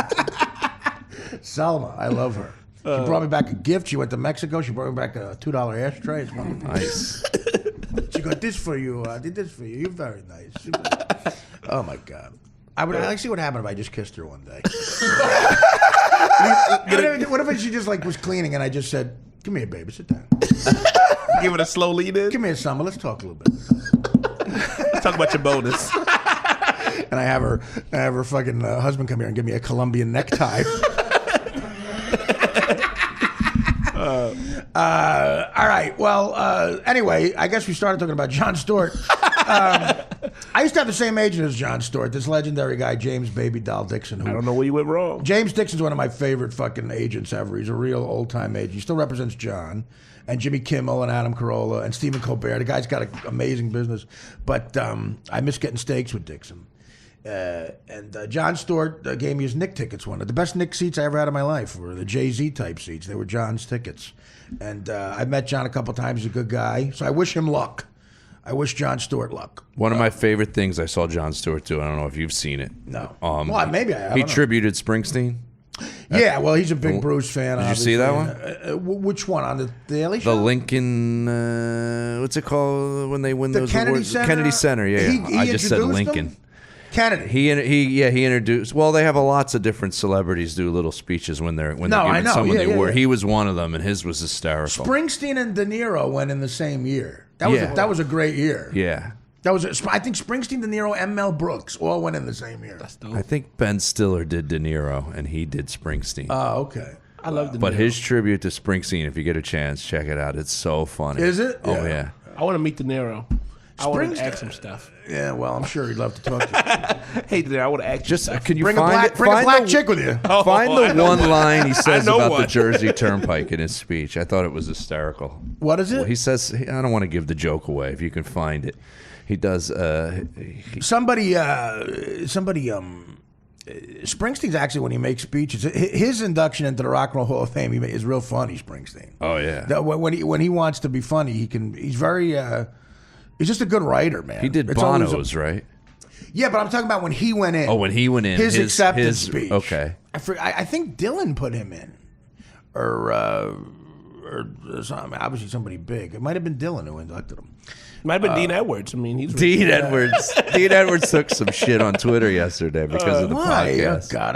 Selma, I love her. She brought me back a gift. She went to Mexico. She brought me back a $2 ashtray. It's wonderful. Nice. She got this for you. I did this for you. You're very nice. Oh my God. I would like to see what happened if I just kissed her one day. What if she just like was cleaning and I just said, "Come here, baby, sit down. Give it a slow lead in. Come here, Summer. Let's talk a little bit." Let's talk about your bonus. And I have her fucking husband come here and give me a Colombian necktie. All right. Well, anyway, I guess we started talking about Jon Stewart. I used to have the same agent as Jon Stewart, this legendary guy, James Baby Doll Dixon. I don't know where you went wrong. James Dixon's one of my favorite fucking agents ever. He's a real old-time agent. He still represents John and Jimmy Kimmel and Adam Carolla and Stephen Colbert. The guy's got an amazing business. But I miss getting steaks with Dixon. And Jon Stewart gave me his Nick tickets one. The best Nick seats I ever had in my life were the Jay-Z type seats. They were John's tickets. And I met John a couple times. He's a good guy. So I wish him luck. I wish Jon Stewart luck. One of my favorite things I saw Jon Stewart do, I don't know if you've seen it. No. Well, maybe I have. He tributed Springsteen. Yeah, well, he's a big Bruce fan. Did you see that one? Which one? On the Daily Show? The Lincoln, what's it called when they win The those Kennedy awards? Center? Kennedy Center, yeah. He I just said introduced Lincoln. him? Kennedy. He introduced. Well, they have lots of different celebrities do little speeches when they're giving someone the award. He was one of them, and his was hysterical. Springsteen and De Niro went in the same year. That was a great year. Yeah. I think Springsteen, De Niro, and Mel Brooks all went in the same year. That's dope. I think Ben Stiller did De Niro, and he did Springsteen. Oh, okay. I love De Niro. But his tribute to Springsteen, if you get a chance, check it out. It's so funny. Is it? Oh, yeah. I want to meet De Niro. I want to ask him stuff. Yeah, well, I'm sure he'd love to talk to you. Hey, De Niro, I want to ask you stuff. Can you Bring find a black the, chick with you. Find the one line he says know about one. the Jersey Turnpike in his speech. I thought it was hysterical. What is it? Well, he says, I don't want to give the joke away. If you can find it, he does. Somebody. Springsteen's actually, when he makes speeches, his induction into the Rock and Roll Hall of Fame is real funny. Springsteen. Oh yeah. When he wants to be funny, he's very. He's just a good writer, man. He did It's Bono's, right? Yeah, but I'm talking about when he went in. Oh, when he went in, his acceptance speech. Okay. I think Dylan put him in, or something. Obviously somebody big. It might have been Dylan who inducted him. Might have been Dean Edwards. I mean, he's Dean Edwards. Dean Edwards took some shit on Twitter yesterday because of the Why? podcast. Oh, God.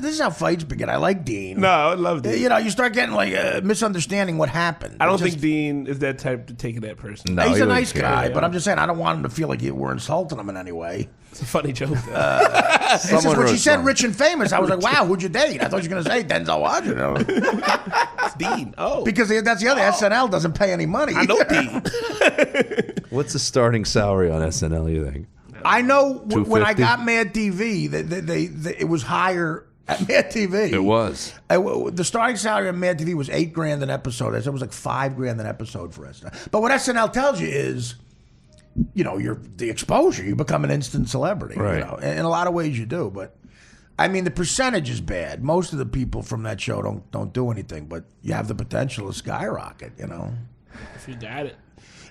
This is how fights begin. I like Dean. No, I love Dean. You know, you start getting like misunderstanding what happened. I don't think Dean is that type to take it that person. No, He's he a wouldn't nice care. guy, but I'm just saying I don't want him to feel like we're insulting him in any way. It's a funny joke. It's just when wrote she said something. rich and famous, I was like, wow, who'd you date? I thought you were going to say Denzel Washington. It's Dean. Oh. Because that's the other. SNL doesn't pay any money. I know Dean. What's the starting salary on SNL, you think? I know when I $250? got Mad TV, it was higher at Mad TV. It was. The starting salary at Mad TV was $8,000 an episode. I said it was like $5,000 an episode for SNL. But what SNL tells you is, you know, the exposure. You become an instant celebrity. Right. You know? In a lot of ways you do, but I mean the percentage is bad. Most of the people from that show don't do anything, but you have the potential to skyrocket. You know. If you got it.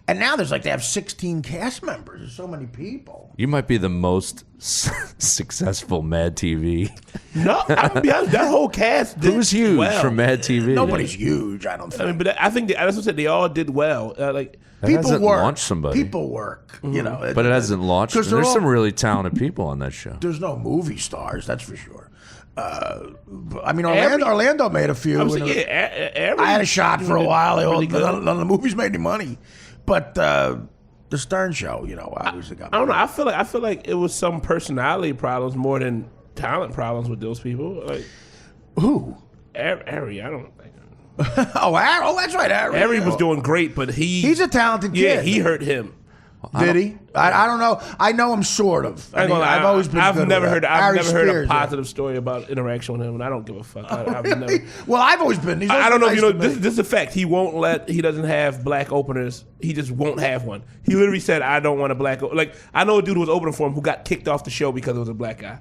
And now they have 16 cast members. There's so many people. You might be the most successful Mad TV. No, I'm gonna be honest. That whole cast did Who's huge well. from Mad TV? Nobody's huge, I don't think. I mean, but I think that's what I said. They all did well. That hasn't launched somebody. People work, you know. But it hasn't launched. 'Cause There's they're some all- really talented people on that show. There's no movie stars, that's for sure. I mean, Orlando made a few. I had a shot for a while. None of the movies made any money, but the Stern Show, you know, obviously got. I don't know. I feel like it was some personality problems more than talent problems with those people. Like Who? Artie, I don't think. Oh, that's right. Artie was doing great, but he's a talented kid. Yeah, he hurt him. Did he? I don't know. I know him sort of. I've always been. I've never heard a Spears, positive story about interaction with him, and I don't give a fuck. I've really? never. Well, I've always been. I don't know if you know. This is a fact. He doesn't have black openers. He just won't have one. He literally said, "I don't want a black." Like I know a dude who was opening for him who got kicked off the show because it was a black guy.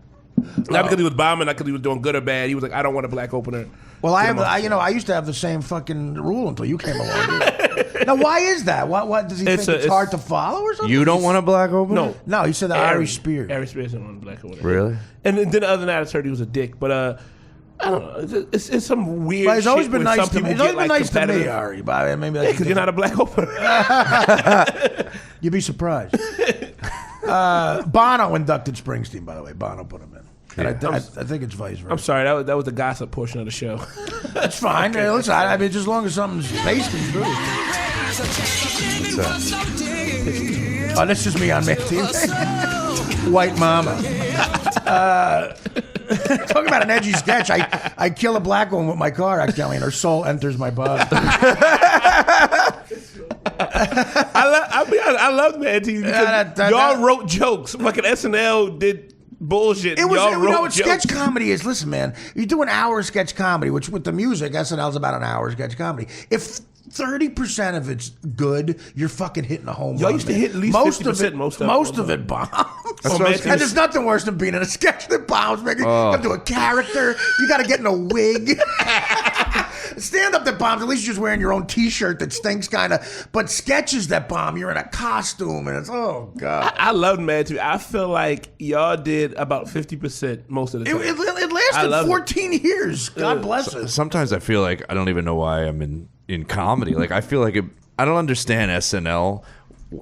Not because he was bombing, not because he was doing good or bad. He was like, "I don't want a black opener." Well, I used to have the same fucking rule until you came along. Now, why is that? What does he think it's hard to follow or something? You don't want a black opener? No, he said that Artie Spears. Artie Spears didn't want a black opener. Really? And then other than that, I heard he was a dick. But I don't know. It's some weird. But he's always shit been where nice some to me. people He's always get, been like, nice to me, competitive. Ari. But maybe that's Because you're not a black opener. You'd be surprised. Bono inducted Springsteen, by the way. Bono put him in. And I think it's vice versa. I'm sorry, that was the gossip portion of the show. That's fine. Okay. Listen, I mean, just as long as something's based in truth. Oh, that's just me on Matt TV. White Mama. Talking about an edgy sketch. I kill a black woman with my car accidentally, and her soul enters my body. I love Mad TV because y'all wrote jokes. Fucking SNL did bullshit. It was, y'all you know wrote what jokes. sketch comedy is? Listen, man, you do an hour of sketch comedy, which with the music, SNL's about an hour of sketch comedy. If 30% of it's good, you're fucking hitting a home run. Y'all used to hit at least 50%. Most of it bombs. And And there's nothing worse than being in a sketch that bombs, man. You gotta do a character. You gotta get in a wig. Stand up that bombs, at least you're just wearing your own t-shirt that stinks kind of. But sketches that bomb, you're in a costume and it's, oh, God. I love Mad TV. I feel like y'all did about 50% most of the time. It lasted 14 years. God bless us. Sometimes I feel like I don't even know why I'm in comedy. Like I feel like I don't understand SNL.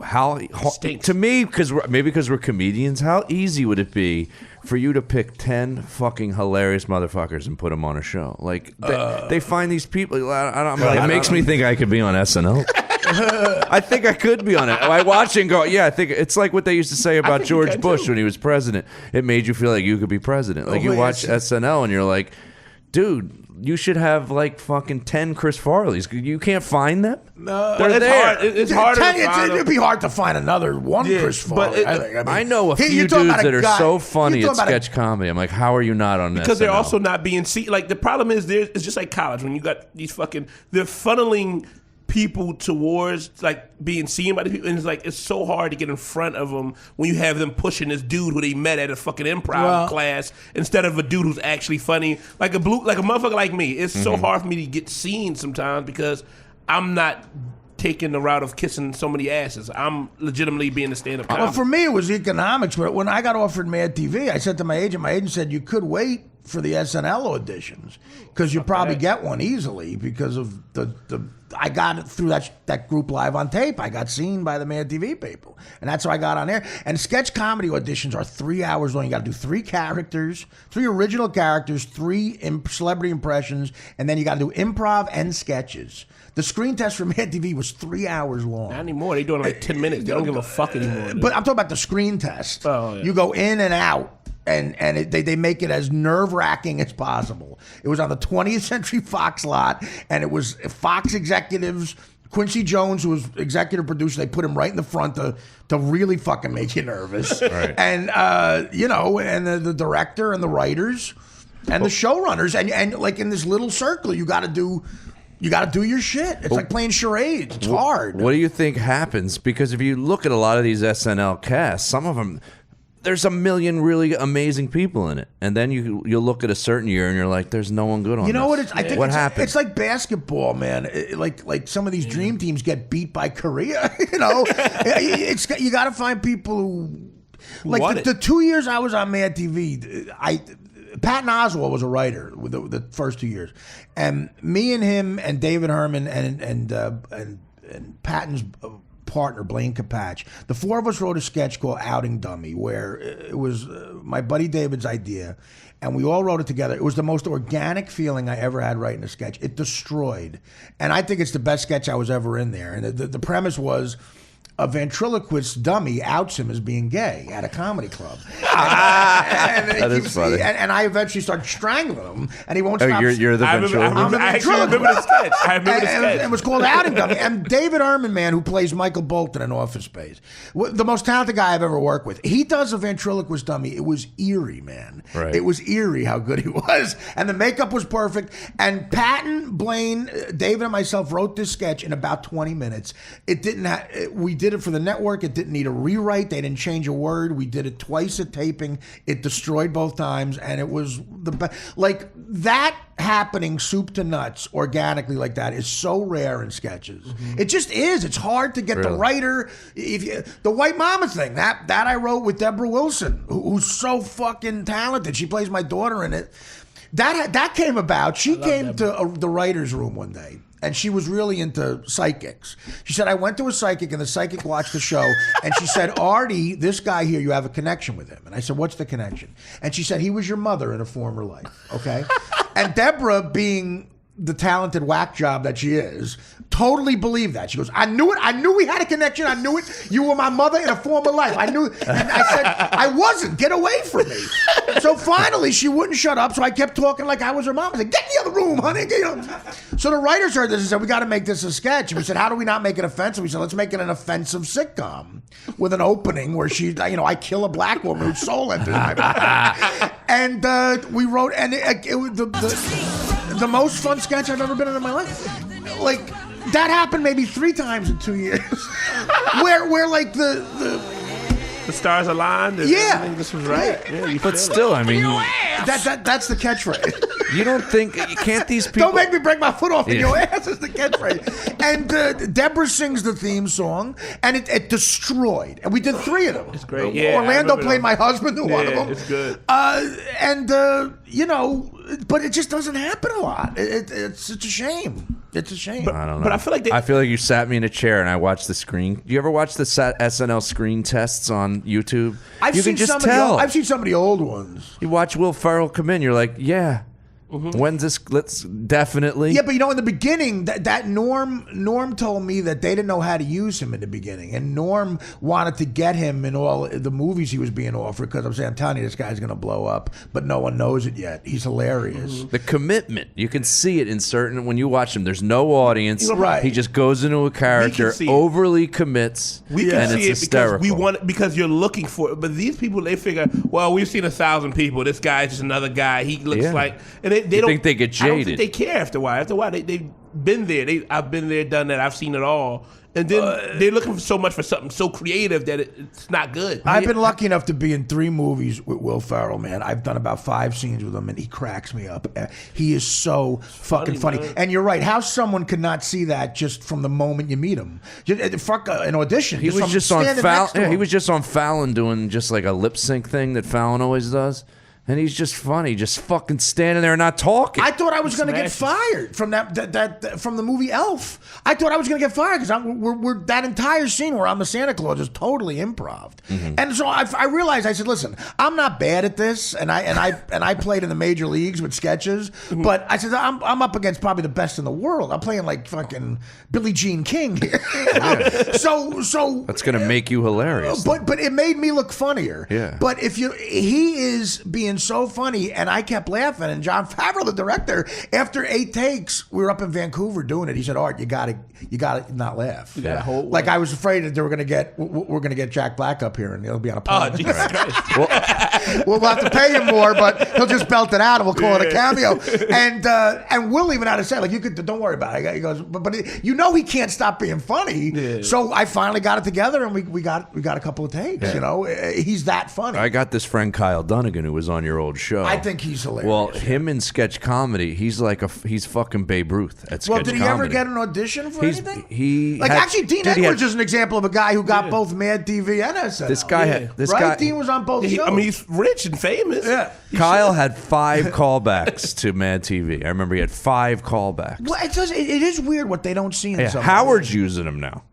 How to me, because we're comedians, how easy would it be for you to pick 10 fucking hilarious motherfuckers and put them on a show? Like they find these people. It makes me think I could be on SNL. I think I could be on it. I watch it and go, yeah, I think it's like what they used to say about George Bush when he was president. It made you feel like you could be president. Like you watch SNL and you're like, dude, you should have like fucking 10 Chris Farleys. You can't find them? No, they're there. Hard. It's hard. It'd be hard to find another one Chris Farley. I know a few dudes that are so funny at sketch comedy. I'm like, how are you not on because SNL? they're also not being seen. Like the problem is, it's just like college when you got these fucking. They're funneling people towards like being seen by the people, and it's so hard to get in front of them when you have them pushing this dude who they met at a fucking improv class instead of a dude who's actually funny, like a motherfucker like me. It's so hard for me to get seen sometimes because I'm not taking the route of kissing so many asses. I'm legitimately being a stand-up comic. Well, for me, it was economics. But when I got offered Mad TV, I said to my agent said, you could wait for the SNL auditions because you probably get one easily because of the I got it through that group live on tape. I got seen by the Mad TV people, and that's how I got on there. And sketch comedy auditions are 3 hours long. You got to do 3 characters, 3 original characters, 3 celebrity impressions, and then you got to do improv and sketches. The screen test for Mad TV was 3 hours long. Not anymore. They're doing like 10 minutes. They don't give a fuck anymore. But I'm talking about the screen test. Oh, yeah. You go in and out. And they make it as nerve-wracking as possible. It was on the 20th Century Fox lot, and it was Fox executives, Quincy Jones, who was executive producer, they put him right in the front to really fucking make you nervous. Right. And, and the director and the writers and the showrunners. And like in this little circle, you got to do your shit. It's like playing charades. It's hard. What do you think happens? Because if you look at a lot of these SNL casts, some of them... There's a million really amazing people in it, and then you'll look at a certain year and you're like, "There's no one good on." You know this. what? I think what happened? It's like basketball, man. Like some of these dream teams get beat by Korea. You know, you got to find people who like the 2 years I was on Mad TV. Patton Oswalt was a writer with the first 2 years, and me and him and David Herman and Patton's partner Blaine Capatch, the 4 of us wrote a sketch called Outing Dummy, where it was my buddy David's idea, and we all wrote it together. It was the most organic feeling I ever had writing a sketch. It destroyed, and I think it's the best sketch I was ever in there. And the premise was a ventriloquist dummy outs him as being gay at a comedy club. That is funny. And I eventually start strangling him, and he won't Oh, stop. you're the ventriloquist. I actually remember the sketch. I remember the sketch. It was called Outing Dummy. And David Ehrman, man, who plays Michael Bolton in Office Space, the most talented guy I've ever worked with, he does a ventriloquist dummy. It was eerie, man. Right. It was eerie how good he was. And the makeup was perfect. And Patton, Blaine, David, and myself wrote this sketch in about 20 minutes. It didn't we did it for the network. It didn't need a rewrite. They didn't change a word. We did it twice at taping. It destroyed both times. And it was the best. Like, that happening soup to nuts organically like that is so rare in sketches. It just is. It's hard to get the writer. The White Mama thing, that I wrote with Deborah Wilson, who's so fucking talented. She plays my daughter in it. That came about. She came to the writer's room one day, and she was really into psychics. She said, I went to a psychic, and the psychic watched the show, and she said, Artie, this guy here, you have a connection with him. And I said, what's the connection? And she said, he was your mother in a former life, okay? And Deborah, being the talented whack job that she is, totally believed that. She goes, I knew it. I knew we had a connection. I knew it. You were my mother in a former life. I knew it. And I said, I wasn't. Get away from me. So finally, she wouldn't shut up. So I kept talking like I was her mom. I said, get in the other room, honey. So the writers heard this and said, we got to make this a sketch. And we said, how do we not make it offensive? We said, let's make it an offensive sitcom with an opening where I kill a black woman whose soul enters my body. And we wrote, and it was the most fun sketch I've ever been in my life. Like, that happened maybe 3 times in 2 years. where like the stars aligned. And everything just was right. Yeah, but still, I mean, that's the catchphase. You don't think can't these people? Don't make me break my foot off in your ass is the catchphrase. And Deborah sings the theme song, and it destroyed. And we did 3 of them. It's great. Yeah, Orlando played my husband in one of them. It's good. But it just doesn't happen a lot. It's a shame. It's a shame. I don't know. But I feel like you sat me in a chair and I watched the screen. You ever watch the SNL screen tests on YouTube? You can just tell. I've seen some of the old ones. You watch Will Ferrell come in, you're like, yeah. When's this? Let's definitely. Yeah, but in the beginning, that Norm told me that they didn't know how to use him in the beginning, and Norm wanted to get him in all the movies he was being offered because I'm telling you, this guy's going to blow up, but no one knows it yet. He's hilarious. The commitment, you can see it in certain when you watch him. There's no audience. Right. He just goes into a character, overly commits, we can and see it's it because hysterical. because you're looking for it. But these people, they figure, well, we've seen 1,000 people. This guy's just another guy. He looks like, and they don't think they get I don't jaded. think they care after a while. After a while, they've been there. I've been there, done that. I've seen it all. And then they're looking for so much for something so creative that it's not good. I've been lucky enough to be in 3 movies with Will Ferrell, man. I've done about 5 scenes with him, and he cracks me up. He is so fucking funny. And you're right. How someone could not see that just from the moment you meet him? Fuck an audition. He was just on Fallon. Yeah, he was just on Fallon doing just like a lip sync thing that Fallon always does. And he's just funny, just fucking standing there and not talking. I thought I was going to get fired from from the movie Elf. I thought I was going to get fired because we're that entire scene where I'm the Santa Claus is totally improv. And so I realized, I said, listen, I'm not bad at this, and I played in the major leagues with sketches, but I said I'm up against probably the best in the world. I'm playing like fucking Billie Jean King here. So that's going to make you hilarious. But it made me look funnier. Yeah. But he is being so funny, and I kept laughing. And John Favreau, the director, after 8 takes, we were up in Vancouver doing it. He said, "Art, you gotta not laugh." Like I was afraid that we're gonna get Jack Black up here, and he'll be on a plane. Oh, Jesus Christ! We'll have to pay him more, but he'll just belt it out, and we'll call it a cameo. And Will even had to say, like, you could, don't worry about it. He goes, but he can't stop being funny. Yeah. So I finally got it together, and we got a couple of takes. Yeah. He's that funny. I got this friend Kyle Dunnigan who was on your old show. I think he's hilarious. Well, him in sketch comedy, he's fucking Babe Ruth at sketch comedy. Well, did he ever get an audition for anything? Dean Edwards is an example of a guy who got both Mad TV and SNL. This guy, Dean was on both shows. I mean, he's rich and famous. Yeah. Kyle had 5 callbacks to Mad TV. I remember he had 5 callbacks. Well, it is weird what they don't see in some Howard's using them now.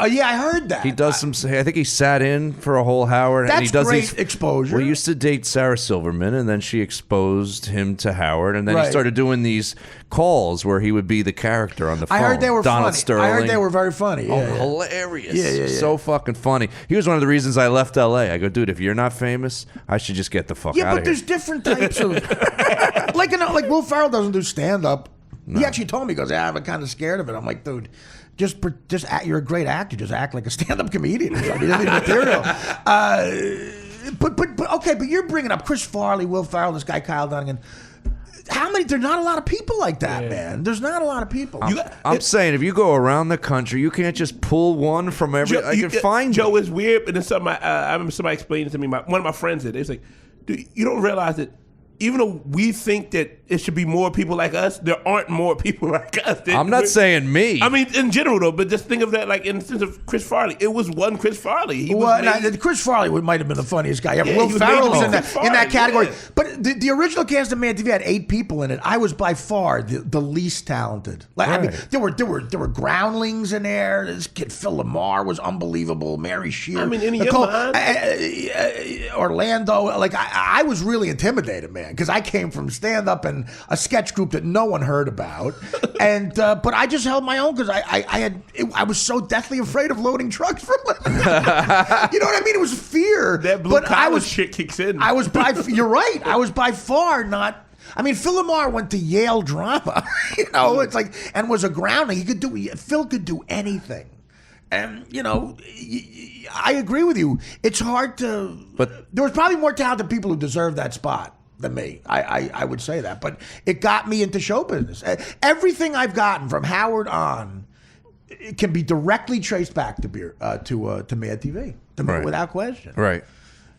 Yeah, I heard that. He does some. I think he sat in for a whole Howard. That's and he does great these, exposure. Well, he used to date Sarah Silverman, and then she exposed him to Howard, and then he Right. started doing these calls where he would be the character on the phone. I heard they were Donald funny. Sterling. I heard they were very funny. Oh, Yeah, yeah. hilarious! Yeah. So fucking funny. He was one of the reasons I left L.A. I go, dude, if you're not famous, I should just get the fuck Yeah, out but of here. there's different types of like Will Ferrell doesn't do stand up. He actually told me, he goes, "Yeah, I'm kind of scared of it." I'm like, dude, just act, you're a great actor. Just act like a stand up comedian. I mean, you don't need material. But okay, but you're bringing up Chris Farley, Will Ferrell, this guy Kyle Dunnigan. How many? There's not a lot of people like that, man. There's not a lot of people. I'm saying if you go around the country, you can't just pull one from every. I can find Joe them. is weird, and then something I remember somebody explaining to me. One of my friends did. They was like, "Dude, you don't realize that even though we think that it should be more people like us, there aren't more people like us." I'm not saying me. I mean, in general, though, but just think of that, like in the sense of Chris Farley. It was one Chris Farley. He was made, Chris Farley might have been the funniest guy ever. Yeah, Will he was Ferrell's made in Chris that Farley, category. yeah. But the original cast of Mad TV had 8 people in it. I was by far the least talented. Like I mean, there were groundlings in there. This kid Phil Lamar was unbelievable. Mary Shear. I mean, in your mind, Orlando. Like I was really intimidated, man, because I came from stand up and a sketch group that no one heard about, and but I just held my own because I was so deathly afraid of loading trucks for a living. You know what I mean? It was fear. that blue collar shit kicks in. You're right. I was by far not. I mean, Phil Lamar went to Yale drama. It's like, and was a grounding. Phil could do anything. And, I agree with you. It's hard to. But there was probably more talented people who deserved that spot than me. I would say that. But it got me into show business. Everything I've gotten from Howard on it can be directly traced back to Mad TV, Right. without question. Right.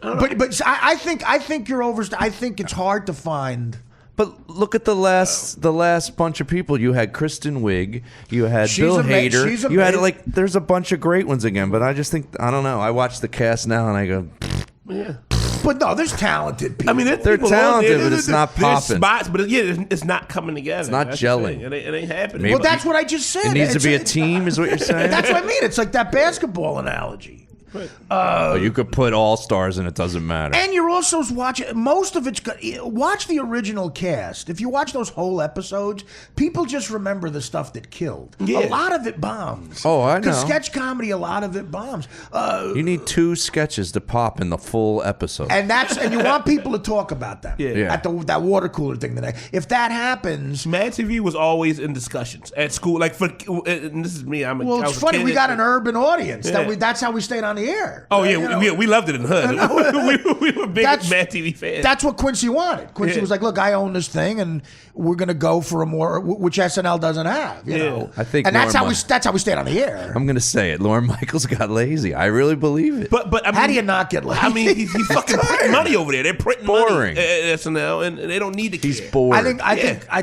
But I think you're I think it's hard to find. But look at the last bunch of people. You had Kristen Wiig. You had Bill Hader. She's You had there's a bunch of great ones again. But I just think I don't know. I watch the cast now and I go, yeah. But no, there's talented people. I mean, they're talented, but it's not There's popping. spots, but it's not coming together. It's not gelling. It ain't happening. Maybe- Well, that's what I just said. It needs to be a team, is what you're saying. That's what I mean. It's like that basketball analogy. You could put all stars and it doesn't matter. And you're also watching, most of it's, watch the original cast. If you watch those whole episodes, people just remember the stuff that killed. Yeah. A lot of it bombs. Oh, I know. Because sketch comedy, a lot of it bombs. You need 2 sketches to pop in the full episode. And you want people to talk about them. Yeah. At that water cooler thing the night. If that happens, Mad TV was always in discussions at school. Like and this is me. I well, was it's a funny. kid We got at- an urban audience. Yeah. That's how we stayed on the air. Oh yeah, we loved it in the hood. we were big That's- Mad TV fans. That's what Quincy wanted. Quincy Yeah. was like, "Look, I own this thing, and we're going to go for a more which SNL doesn't have." You know, I think and that's Lauren how we stayed on the air. I'm gonna say it. Lauren Michaels got lazy. I really believe it. but I mean, How do you not get lazy? I mean, he's fucking printing money over there. They're printing Boring. money at SNL, and they don't need to. He's care. bored. I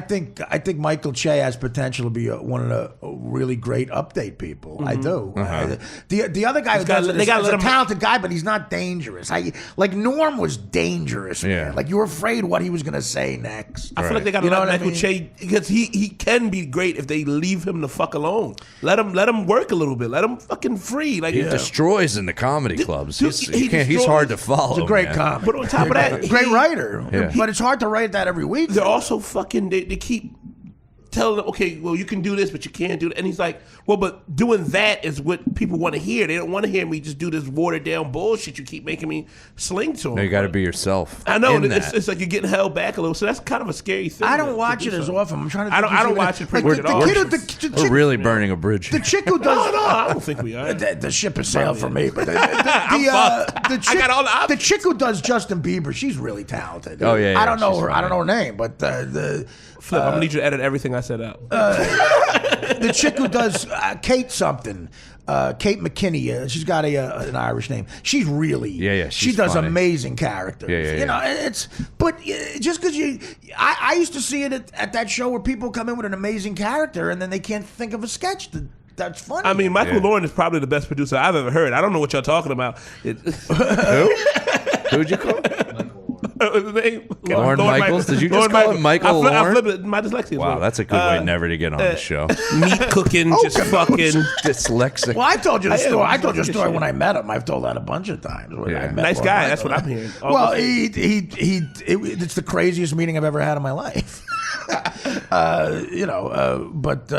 think Michael Che has potential to be one of the really great update people. I do. The other guy who does it they is gotta let a him- talented guy, but he's not dangerous. Like Norm was dangerous, man. Yeah. Like you were afraid what he was going to say next. I feel like they got to You know let what I Michael mean? Che because he can be great if they leave him the fuck alone. Let him work a little bit. Let him fucking free. Like He destroys in the comedy clubs. Dude, He's destroys. hard to follow. He's a great man. comic. But on top of that, Great writer. Yeah. But it's hard to write that every week. they're also fucking. They keep telling him, okay, well, you can do this, but you can't do it. And he's like, well, but doing that is what people want to hear. They don't want to hear me just do this watered down bullshit you keep making me sling to them. No, you got to be yourself. I know. in It's, that. it's like you're getting held back a little. So that's kind of a scary thing. I to don't watch do it as something. often. I'm trying to. I think don't of watch it pretty like much the at all. kid, the We're chick, really burning a bridge. the chick who does. No, I don't think we are. The ship has sailed for me, but the fucked. chick, I got all the the options. chick who does Justin Bieber, she's really talented. Oh, yeah, I don't know she's her. I don't funny. know her name, but the Flip, I'm gonna need you to edit everything I said out. the chick who does Kate something. Kate McKinney, she's got an Irish name. She's really, Yeah, she she's does funny. amazing characters. Yeah. You know, but just because I used to see it at that show where people come in with an amazing character and then they can't think of a sketch that's funny. I mean, Michael Yeah. Lauren is probably the best producer I've ever heard. I don't know what y'all talking about. Who? Who'd you call? What's his name? Lorne Michaels? Did you just call him Michael I Lorne? flipped it. My dyslexia. Wow, that's a good way never to get on the show. Meat cooking, just fucking. Dyslexic. Well, I told you the story. I told you a Shit. story when I met him. I've told that a bunch of times. When I met Nice Lorne guy. That's Michaels. what I'm hearing. Well, it's the craziest meeting I've ever had in my life. But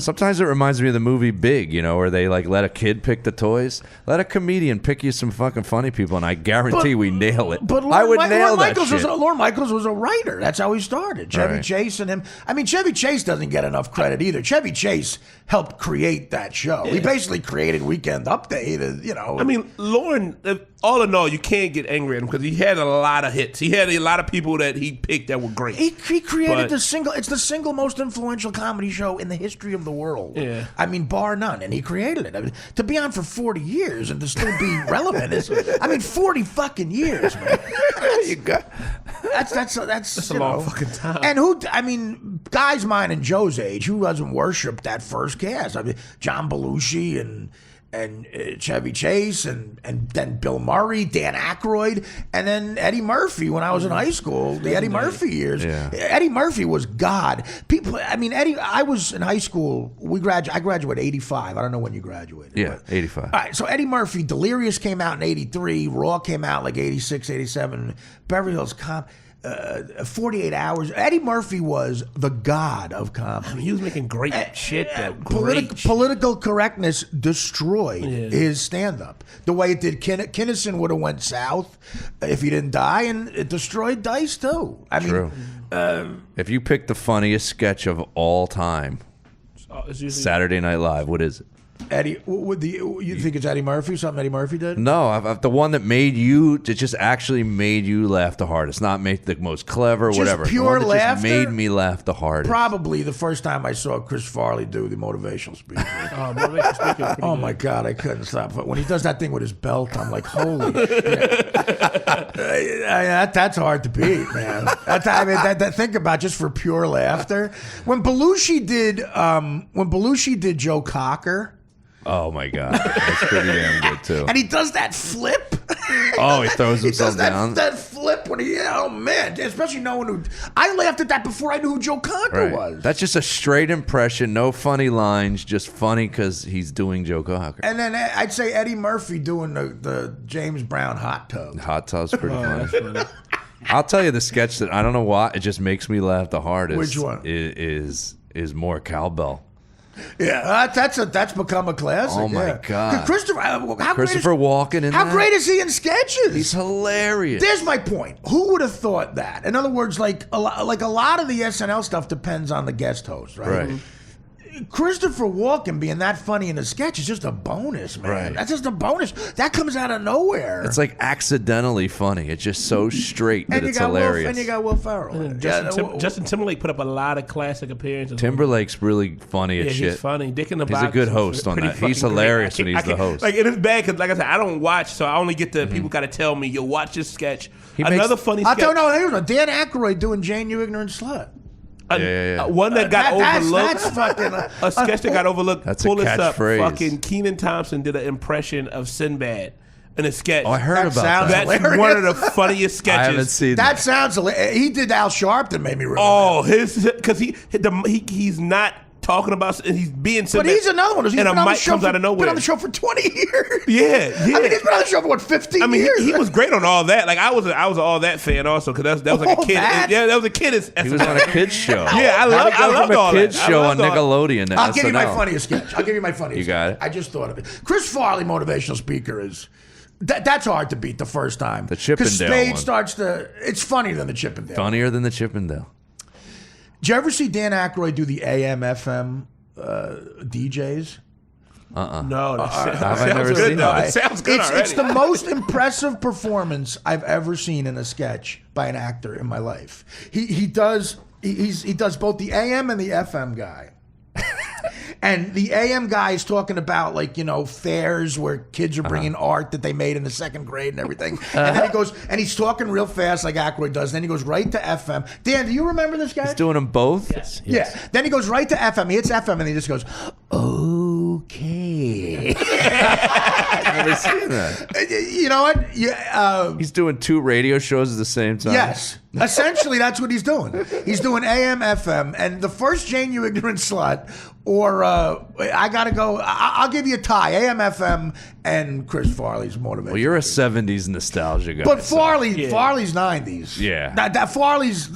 Sometimes it reminds me of the movie Big, where they like let a kid pick the toys. Let a comedian pick you some fucking funny people, and I guarantee we nail it. But I would nail Lorne that Michaels shit. Lorne Michaels was a writer. That's how he started. Chevy Right. Chase and him. I mean, Chevy Chase doesn't get enough credit either. Chevy Chase helped create that show. He basically created Weekend Update. I mean, Lorne, all in all, you can't get angry at him because he had a lot of hits. He had a lot of people that he picked that were great. He created But- it's the single most influential comedy show in the history of the world. Yeah. I mean, bar none. And he created it. I mean, to be on for 40 years and to still be relevant is, 40 fucking years, man. You got That's a long fucking time. And guys mine and Joe's age, who doesn't worship that first cast? I mean, John Belushi and Chevy Chase and then Bill Murray, Dan Aykroyd, and then Eddie Murphy when I was in high school, the Eddie Murphy years. Yeah. Eddie Murphy was God. Eddie, I was in high school. I graduated 85. I don't know when you graduated. Yeah, but- 85. All right, so Eddie Murphy, Delirious came out in 83, Raw came out like 86, 87, Beverly Hills Cop. 48 Hours. Eddie Murphy was the god of comedy. He was making great shit. Great shit. Political correctness destroyed his stand-up. The way it did Kinnison would have went south if he didn't die, and it destroyed Dice too. True. If you pick the funniest sketch of all time, It's usually- Saturday Night Live, what is it? Eddie, you think it's Eddie Murphy? Something Eddie Murphy did? No, I've the one that just actually made you laugh the hardest. Not make the most clever, Just whatever. pure the one that laughter? just made me laugh the hardest. Probably the first time I saw Chris Farley do the motivational speech. motivational speaker is pretty Oh good. my God, I couldn't stop. But when he does that thing with his belt, I'm like, holy. That's hard to beat, man. Think about just for pure laughter. When Belushi did Joe Cocker, Oh my god, that's pretty damn good too. and he does that flip. Oh, he throws He himself does that, down. that flip when oh man, especially knowing who. I laughed at that before I knew who Joe Cocker Right. was. That's just a straight impression, no funny lines, just funny because he's doing Joe Cocker. And then I'd say Eddie Murphy doing the James Brown hot tub. Hot tub's pretty funny. I'll tell you the sketch that I don't know why it just makes me laugh the hardest. Which one? Is more cowbell. Yeah, that's become a classic. Oh, my yeah. God. Christopher Walken in How that? great is he in sketches? He's hilarious. There's my point. Who would have thought that? In other words, like a lot of the SNL stuff depends on the guest host, right? Right. Christopher Walken being that funny in a sketch is just a bonus, man. Right. That's just a bonus. That comes out of nowhere. It's like accidentally funny. It's just so straight that and you it's got hilarious. and you got Will Ferrell. Justin Timberlake put up a lot of classic appearances. Timberlake's really funny Yeah, as shit. he's funny. Dick in the He's Box. a good is host on pretty that. He's fucking great. hilarious I when can't- he's I the can't- host. Like, it is bad because, like I said, I don't watch, so I only get the people got to tell me, "Yo, watch this sketch." Another funny I sketch. don't know. Here's one. Dan Aykroyd doing Jane, You Ignorant Slut. Yeah. One that got overlooked. That's fucking. A sketch that got overlooked. That's a Pull this up. catchphrase. Fucking Kenan Thompson did an impression of Sinbad in a sketch. Oh, I heard That about sounds that. That's hilarious. one of the funniest sketches. I haven't seen That sounds hilarious. He did Al Sharpton, made me remember. Oh, because he's not talking about. He's being but Sinbad, he's another one. He's and been a on the mic show comes for, out of nowhere. Been on the show for 20 years. Yeah. I mean, he's been on the show for what, 15 I mean, years. he was great on all that. Like I was an all that fan also because that was like All a kid. that? Yeah, that was a kid. He was on a kids show. Yeah, I loved from all a that. kids I show on loved all- Nickelodeon. to I'll give you my SNL. funniest sketch. I'll give you my funniest. You got sketch. it? I just thought of it. Chris Farley, motivational speaker, is that's hard to beat the first time. The Chippendale Because Spade one. starts to. It's funnier than the Chippendale. Funnier than the Chippendale. Did you ever see Dan Aykroyd do the AM FM DJs? No, that Have I sounds never good. seen though. that? It sounds good already. It's the most impressive performance I've ever seen in a sketch by an actor in my life. He does both the AM and the FM guy. And the AM guy is talking about, like, fairs where kids are bringing art that they made in the second grade and everything. And then he goes, and he's talking real fast like Aykroyd does. Then he goes right to FM. Dan, do you remember this guy? He's doing them both? Yes. Yeah. Then he goes right to FM. He hits FM and he just goes, okay. I've never seen that. You know what? Yeah. He's doing 2 radio shows at the same time. Yes. Essentially, that's what he's doing. He's doing AM, FM, and the first Jane, you ignorant slut, or I gotta go. I'll give you a tie: AM, FM, and Chris Farley's motivation. Well, you're a 70s nostalgia guy. But so- Farley's 90s. Yeah. That Farley's.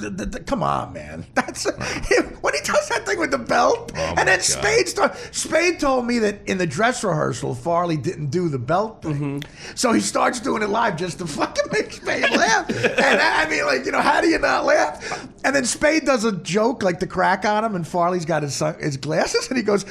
Come on, man. That's when he does that thing with the belt, and then Spade told me that in the dress rehearsal, Farley didn't do the belt thing, so he starts doing it live just to fucking make Spade laugh. And I mean, like, you know, how do you not laugh? And then Spade does a joke like the crack on him, and Farley's got his glasses, and he goes,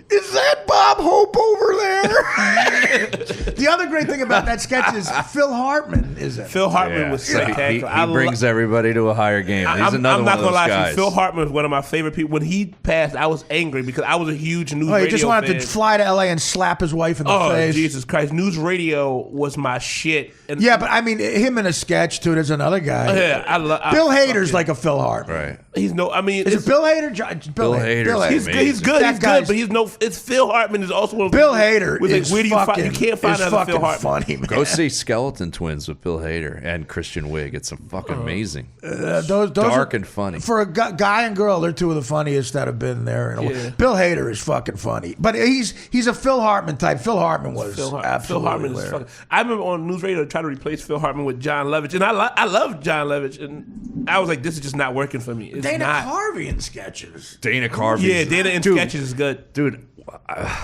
"Is that Bob Hope over there?" The other great thing about that sketch is Phil Hartman is in it. Phil Hartman was He spectacular. brings everybody to a higher game. He's another I'm one not of gonna those lie to guys. you. Phil Hartman was one of my favorite people. When he passed, I was angry because I was a huge news Oh, he radio just wanted fan. to fly to LA and slap his wife in the Oh, face. Jesus Christ. News radio was my shit. And Yeah, but I mean, him in a sketch too. There's another guy. yeah, I love Bill Hader's like a Phil Hartman. Right. He's no. I mean, Is it's, it Bill Hader? Bill Hader's Bill he's, amazing. he's good. That He's guy's- good, but he's no. It's Phil Hartman is also one of Bill those Hader with, like, is where do fucking. you can't find is another fucking Phil Hartman. funny, man. Go see Skeleton Twins with Bill Hader and Christian Wiig. It's fucking amazing. Those Dark are- and funny. For a guy and girl, they're two of the funniest that have been there. In a while. Yeah. Bill Hader is fucking funny, but he's a Phil Hartman type. Phil Hartman was Phil absolutely Hartman is hilarious. fucking. I remember on news radio trying to replace Phil Hartman with John Lovitch, and I love John Lovitch, and I was like, this is just not working for me. It's Dana not. Carvey in sketches. Dana Carvey. Yeah, Dana in Dude. sketches is good. Dude,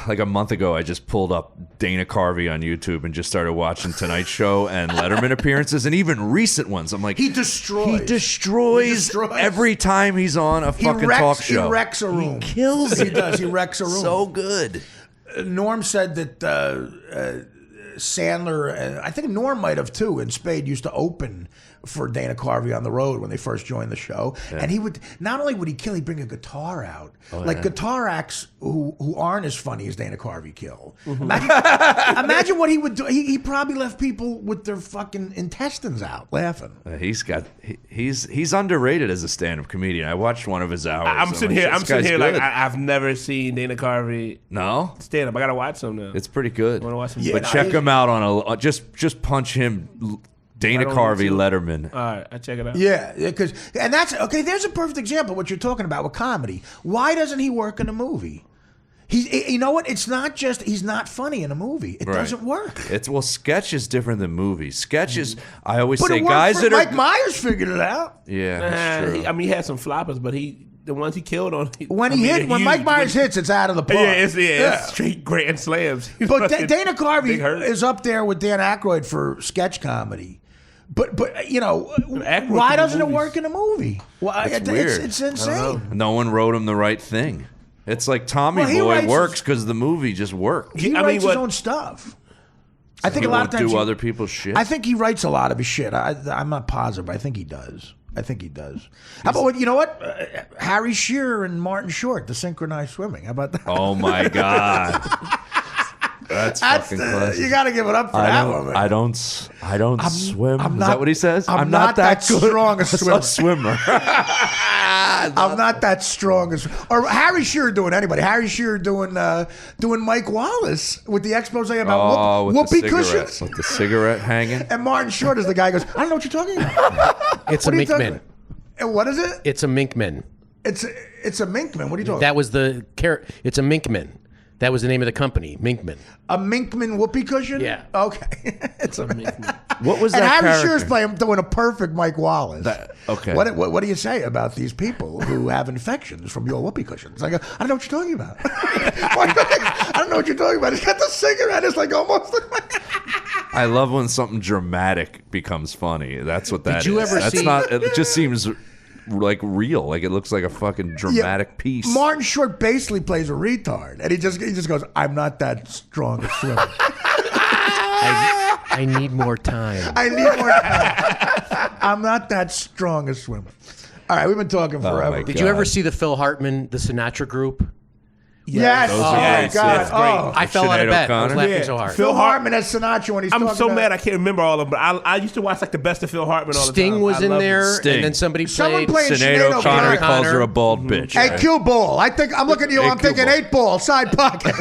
like a month ago, I just pulled up Dana Carvey on YouTube and just started watching Tonight Show and Letterman appearances, and even recent ones. I'm like, He destroys. He destroys every time he's on a fucking talk show. He wrecks a room. He kills He it. does. He wrecks a room. So good. Norm said that Sandler, I think Norm might have too, and Spade used to open for Dana Carvey on the road when they first joined the show. And he would, not only would he kill, he'd bring a guitar out. Guitar acts who aren't as funny as Dana Carvey kill. Imagine what he would do. He probably left people with their fucking intestines out laughing. He's underrated as a stand-up comedian. I watched one of his hours. I'm sitting here. I'm sitting here like good. I've never seen Dana Carvey No, stand up. I gotta watch some now. it's pretty good. I wanna watch some. Yeah, But no, check he- him out on a just punch him. Dana Right on Carvey, YouTube. Letterman. All right, I check it out. Yeah, because and that's okay. There's a perfect example of what you're talking about with comedy. Why doesn't he work in a movie? You know what? It's not just he's not funny in a movie. It Right. doesn't work. Sketch is different than movies. Sketches, I always But say, it worked guys for that Mike are Myers figured it out. yeah, that's true. I mean, he had some floppers, but the ones he killed on. When Mike Myers hits, it's out of the park. Yeah, it's straight grand slams. He's But fucking Dana Big Carvey Hurt. is up there with Dan Aykroyd for sketch comedy. But you know, Aykroyd why can do doesn't it movies. work in a movie? Why, It's weird. It's insane. No one wrote him the right thing. It's like Tommy Well, he Boy writes works because the movie just worked. He I mean, writes his what- own stuff. I think He a lot won't of times do he- other people's shit. I think he writes a lot of his shit. I'm not positive, but I think he does. How about you know what? Harry Shearer and Martin Short, the synchronized swimming. How about that? Oh my god, that's fucking classic. You got to give it up for that one. Man. I don't swim. I'm Is not- that what he says? I'm not that good. strong a swimmer. swimmer. I'm not that strong as or Harry Shearer doing anybody. Harry Shearer doing Mike Wallace with the expose about with whoopee the cigarette, cushions. with the cigarette hanging. And Martin Short is the guy who goes, I don't know what you're talking about. It's a What are you talking Minkman. about? And what is it? It's a Minkman. It's a Minkman. What are you talking That was the It's a Minkman. That was the name of the company, Minkman. A Minkman whoopee cushion? Yeah. Okay. It's a Minkman. What was And that Harry character? Shearer's playing doing a perfect Mike Wallace. Okay. What do you say about these people who have infections from your whoopee cushions? I go, I don't know what you're talking about. I don't know what you're talking about. He's got the cigarette. It's like almost. I love when something dramatic becomes funny. That's what that is. you ever That's see- not. It just seems like real. Like it looks like a fucking dramatic piece. Martin Short basically plays a retard, and he just goes, "I'm not that strong a swimmer. I need more time. I need more time. I'm not that strong a swimmer." All right, we've been talking forever. my Did you ever God. see the Phil Hartman, the Sinatra group? Yes. Those Oh are my great. God. That's great. Oh. I fell out of Sinead bed. I was O'Connor? laughing Yeah. so hard. Phil Hartman as Sinatra when he's I'm talking so about- mad I can't remember all of them, but I used to watch like the best of Phil Hartman all the time. Sting was I in love there, him. Sting. and then somebody Someone played. played Sinead Sinead O'Connor O'Connor. calls her a bald bitch. Hey, right? cue ball. I'm looking at you. Hey, I'm cue thinking ball. 8 ball side pocket.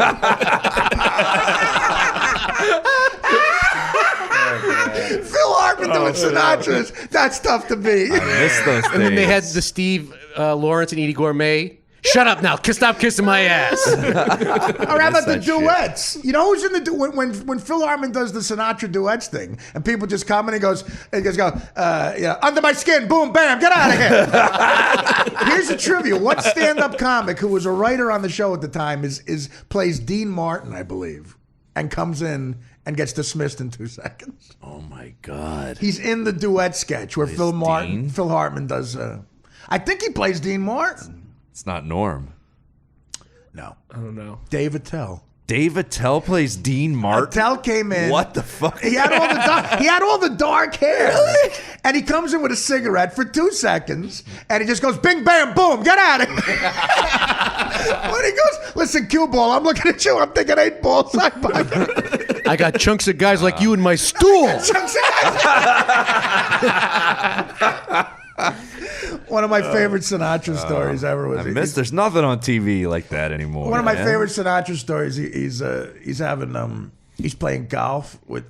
Phil Hartman doing Sinatra's. That's tough to beat. I miss those days. And then they had the Steve Lawrence and Edie Gourmet. Shut up now. Stop kissing my ass. Or how about the that shit. duets? You know who's in the when Phil Hartman does the Sinatra duets thing, and people just come and he goes, under my skin, boom, bam, get out of here. Here's the trivia: what stand-up comic who was a writer on the show at the time plays Dean Martin, I believe, and comes in and gets dismissed in 2 seconds. Oh my God. He's in the duet sketch where Phil Hartman does. I think he plays Dean Martin. It's not Norm. No, I don't know. Dave Attell. Dave Attell plays Dean Martin. Attell came in. What the fuck? He had all the dark hair, and he comes in with a cigarette for 2 seconds, and he just goes, "Bing, bam, boom, get out of here." When he goes, "Listen, cue ball, I'm looking at you. I'm thinking 8 balls." I got chunks of guys like you in my stool. One of my favorite Sinatra stories ever was. I miss. There's nothing on TV like that anymore. One of my man. favorite Sinatra stories. He's having he's playing golf with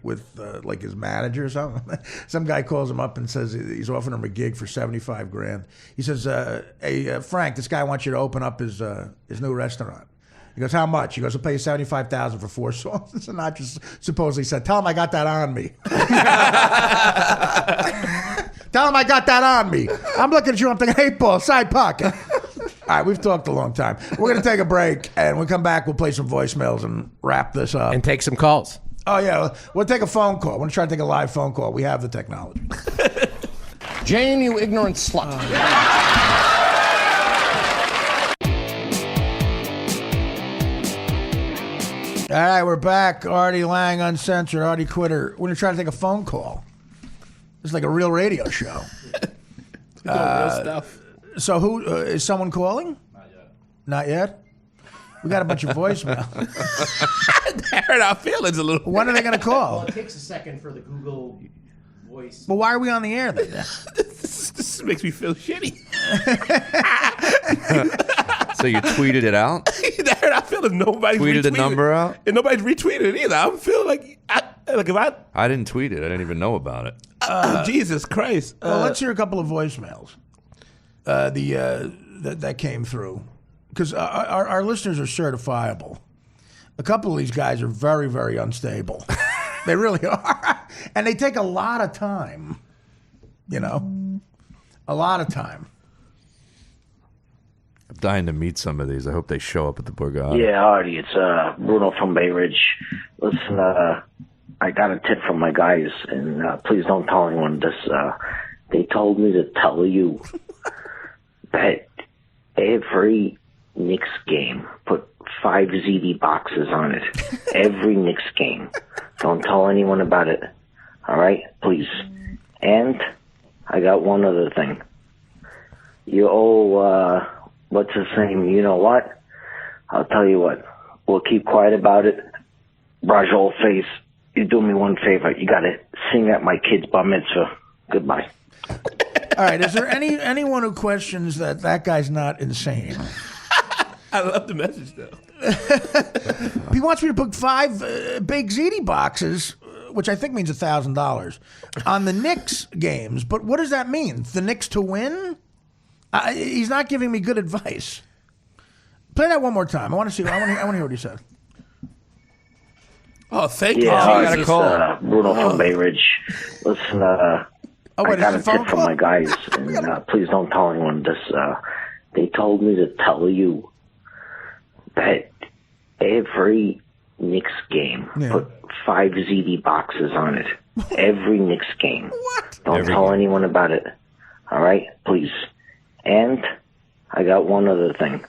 like his manager or something. Some guy calls him up and says he's offering him a gig for $75,000. He says, "Hey Frank, this guy wants you to open up his new restaurant." He goes, "How much?" He goes, "I'll pay you $75,000 for 4 songs." Sinatra supposedly said, "Tell him I got that on me." Tell him I got that on me. I'm looking at you. I'm thinking 8 ball, side pocket. All right, we've talked a long time. We're going to take a break, and when we come back, we'll play some voicemails and wrap this up. And take some calls. Oh, yeah. We'll take a phone call. We're going to try to take a live phone call. We have the technology. Jane, you ignorant slut. All right, we're back. Artie Lang, Uncensored. Artie Quitter. We're going to try to take a phone call. It's like a real radio show. Real stuff. So who is someone calling? Not yet. We got a bunch of voicemail. I hurt our feelings a little. When are they going to call? It takes a second for the Google voice. Well, why are we on the air then? This makes me feel shitty. So you tweeted it out? That hurt our feelings. Nobody's Tweeted the retweeted number it. out? And nobody's retweeted it either. I'm feeling like if I didn't tweet it. I didn't even know about it. Jesus Christ. Well, let's hear a couple of voicemails that came through. Because our listeners are certifiable. A couple of these guys are very, very unstable. They really are. And they take a lot of time. You know? A lot of time. I'm dying to meet some of these. I hope they show up at the Borgata. Yeah, Artie, it's Bruno from Bay Ridge. Listen, I got a tip from my guys, and please don't tell anyone this. They told me to tell you that every Knicks game, put 5 ZD boxes on it. Every Knicks game. Don't tell anyone about it. All right? Please. And I got one other thing. You owe, what's his name? You know what? I'll tell you what. We'll keep quiet about it. Raj old face, you do me one favor. You got to sing at my kid's bar mitzvah. Goodbye. All right. Is there anyone who questions that guy's not insane? I love the message, though. He wants me to put 5 big ZD boxes, which I think means $1,000, on the Knicks games. But what does that mean? The Knicks to win? He's not giving me good advice. Play that one more time. I want to see. I want to hear what he said. Oh, thank you. Yeah, Jesus. Bruno from Bay Ridge. Listen, I got a tip from my guys, and please don't tell anyone this. They told me to tell you that every Knicks game, put 5 ZD boxes on it. Every Knicks game. What? Don't tell anyone about it. All right? Please. And I got one other thing.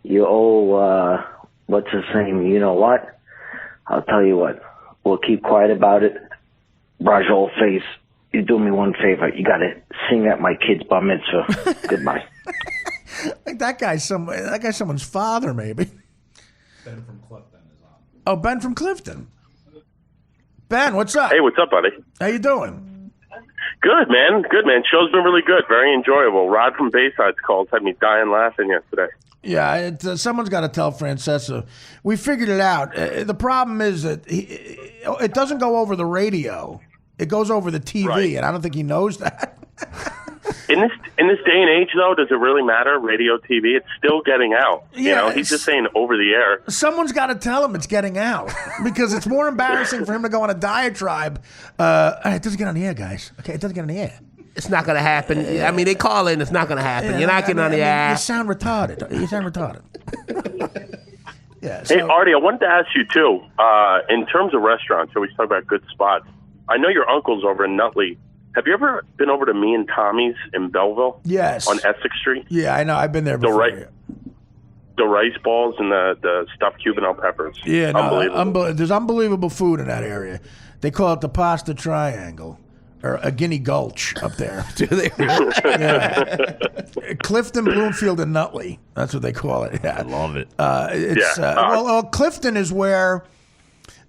You owe, what's his name? You know what? I'll tell you what. We'll keep quiet about it. Raj old face, you do me one favor. You got to sing at my kid's bar mitzvah. Goodbye. Like that guy's someone's father, maybe. Ben from Clifton is on. Oh, Ben from Clifton. Ben, what's up? Hey, what's up, buddy? How you doing? Good, man. Good, man. Show's been really good. Very enjoyable. Rod from Bayside's calls had me dying laughing yesterday. Yeah, someone's got to tell Francesa. We figured it out. The problem is that it doesn't go over the radio. It goes over the TV, Right. and I don't think he knows that. In this day and age, though, does it really matter? Radio, TV, it's still getting out. You know, he's just saying over the air. Someone's got to tell him it's getting out because it's more embarrassing for him to go on a diatribe. It doesn't get on the air, guys. Okay, it doesn't get on the air. It's not going to happen. I mean, they call in. It's not going to happen. You're not getting on the air. You sound retarded. Yeah. Hey, Artie, I wanted to ask you, too, in terms of restaurants, so we talk about good spots. I know your uncle's over in Nutley. Have you ever been over to Me and Tommy's in Belleville? Yes. On Essex Street? Yeah, I know. I've been there before. The rice balls and the stuffed Cuban peppers. Yeah, no, unbelievable. There's unbelievable food in that area. They call it the Pasta Triangle. Or a Guinea Gulch up there. Do they really? Yeah. Clifton, Bloomfield, and Nutley. That's what they call it. Yeah. I love it. Well, Clifton is where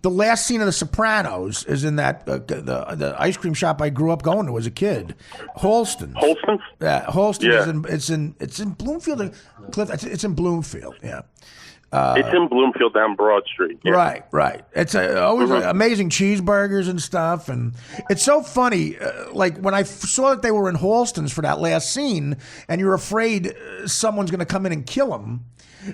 the last scene of The Sopranos is in that the ice cream shop I grew up going to as a kid, Halston's. Halston's? Yeah, Halston Yeah. is it's in Bloomfield. It's in Bloomfield. Yeah. It's in Bloomfield down Broad Street. Yeah. Right. It's always amazing cheeseburgers and stuff, and it's so funny. Like when I saw that they were in Halston's for that last scene, and you're afraid someone's going to come in and kill them.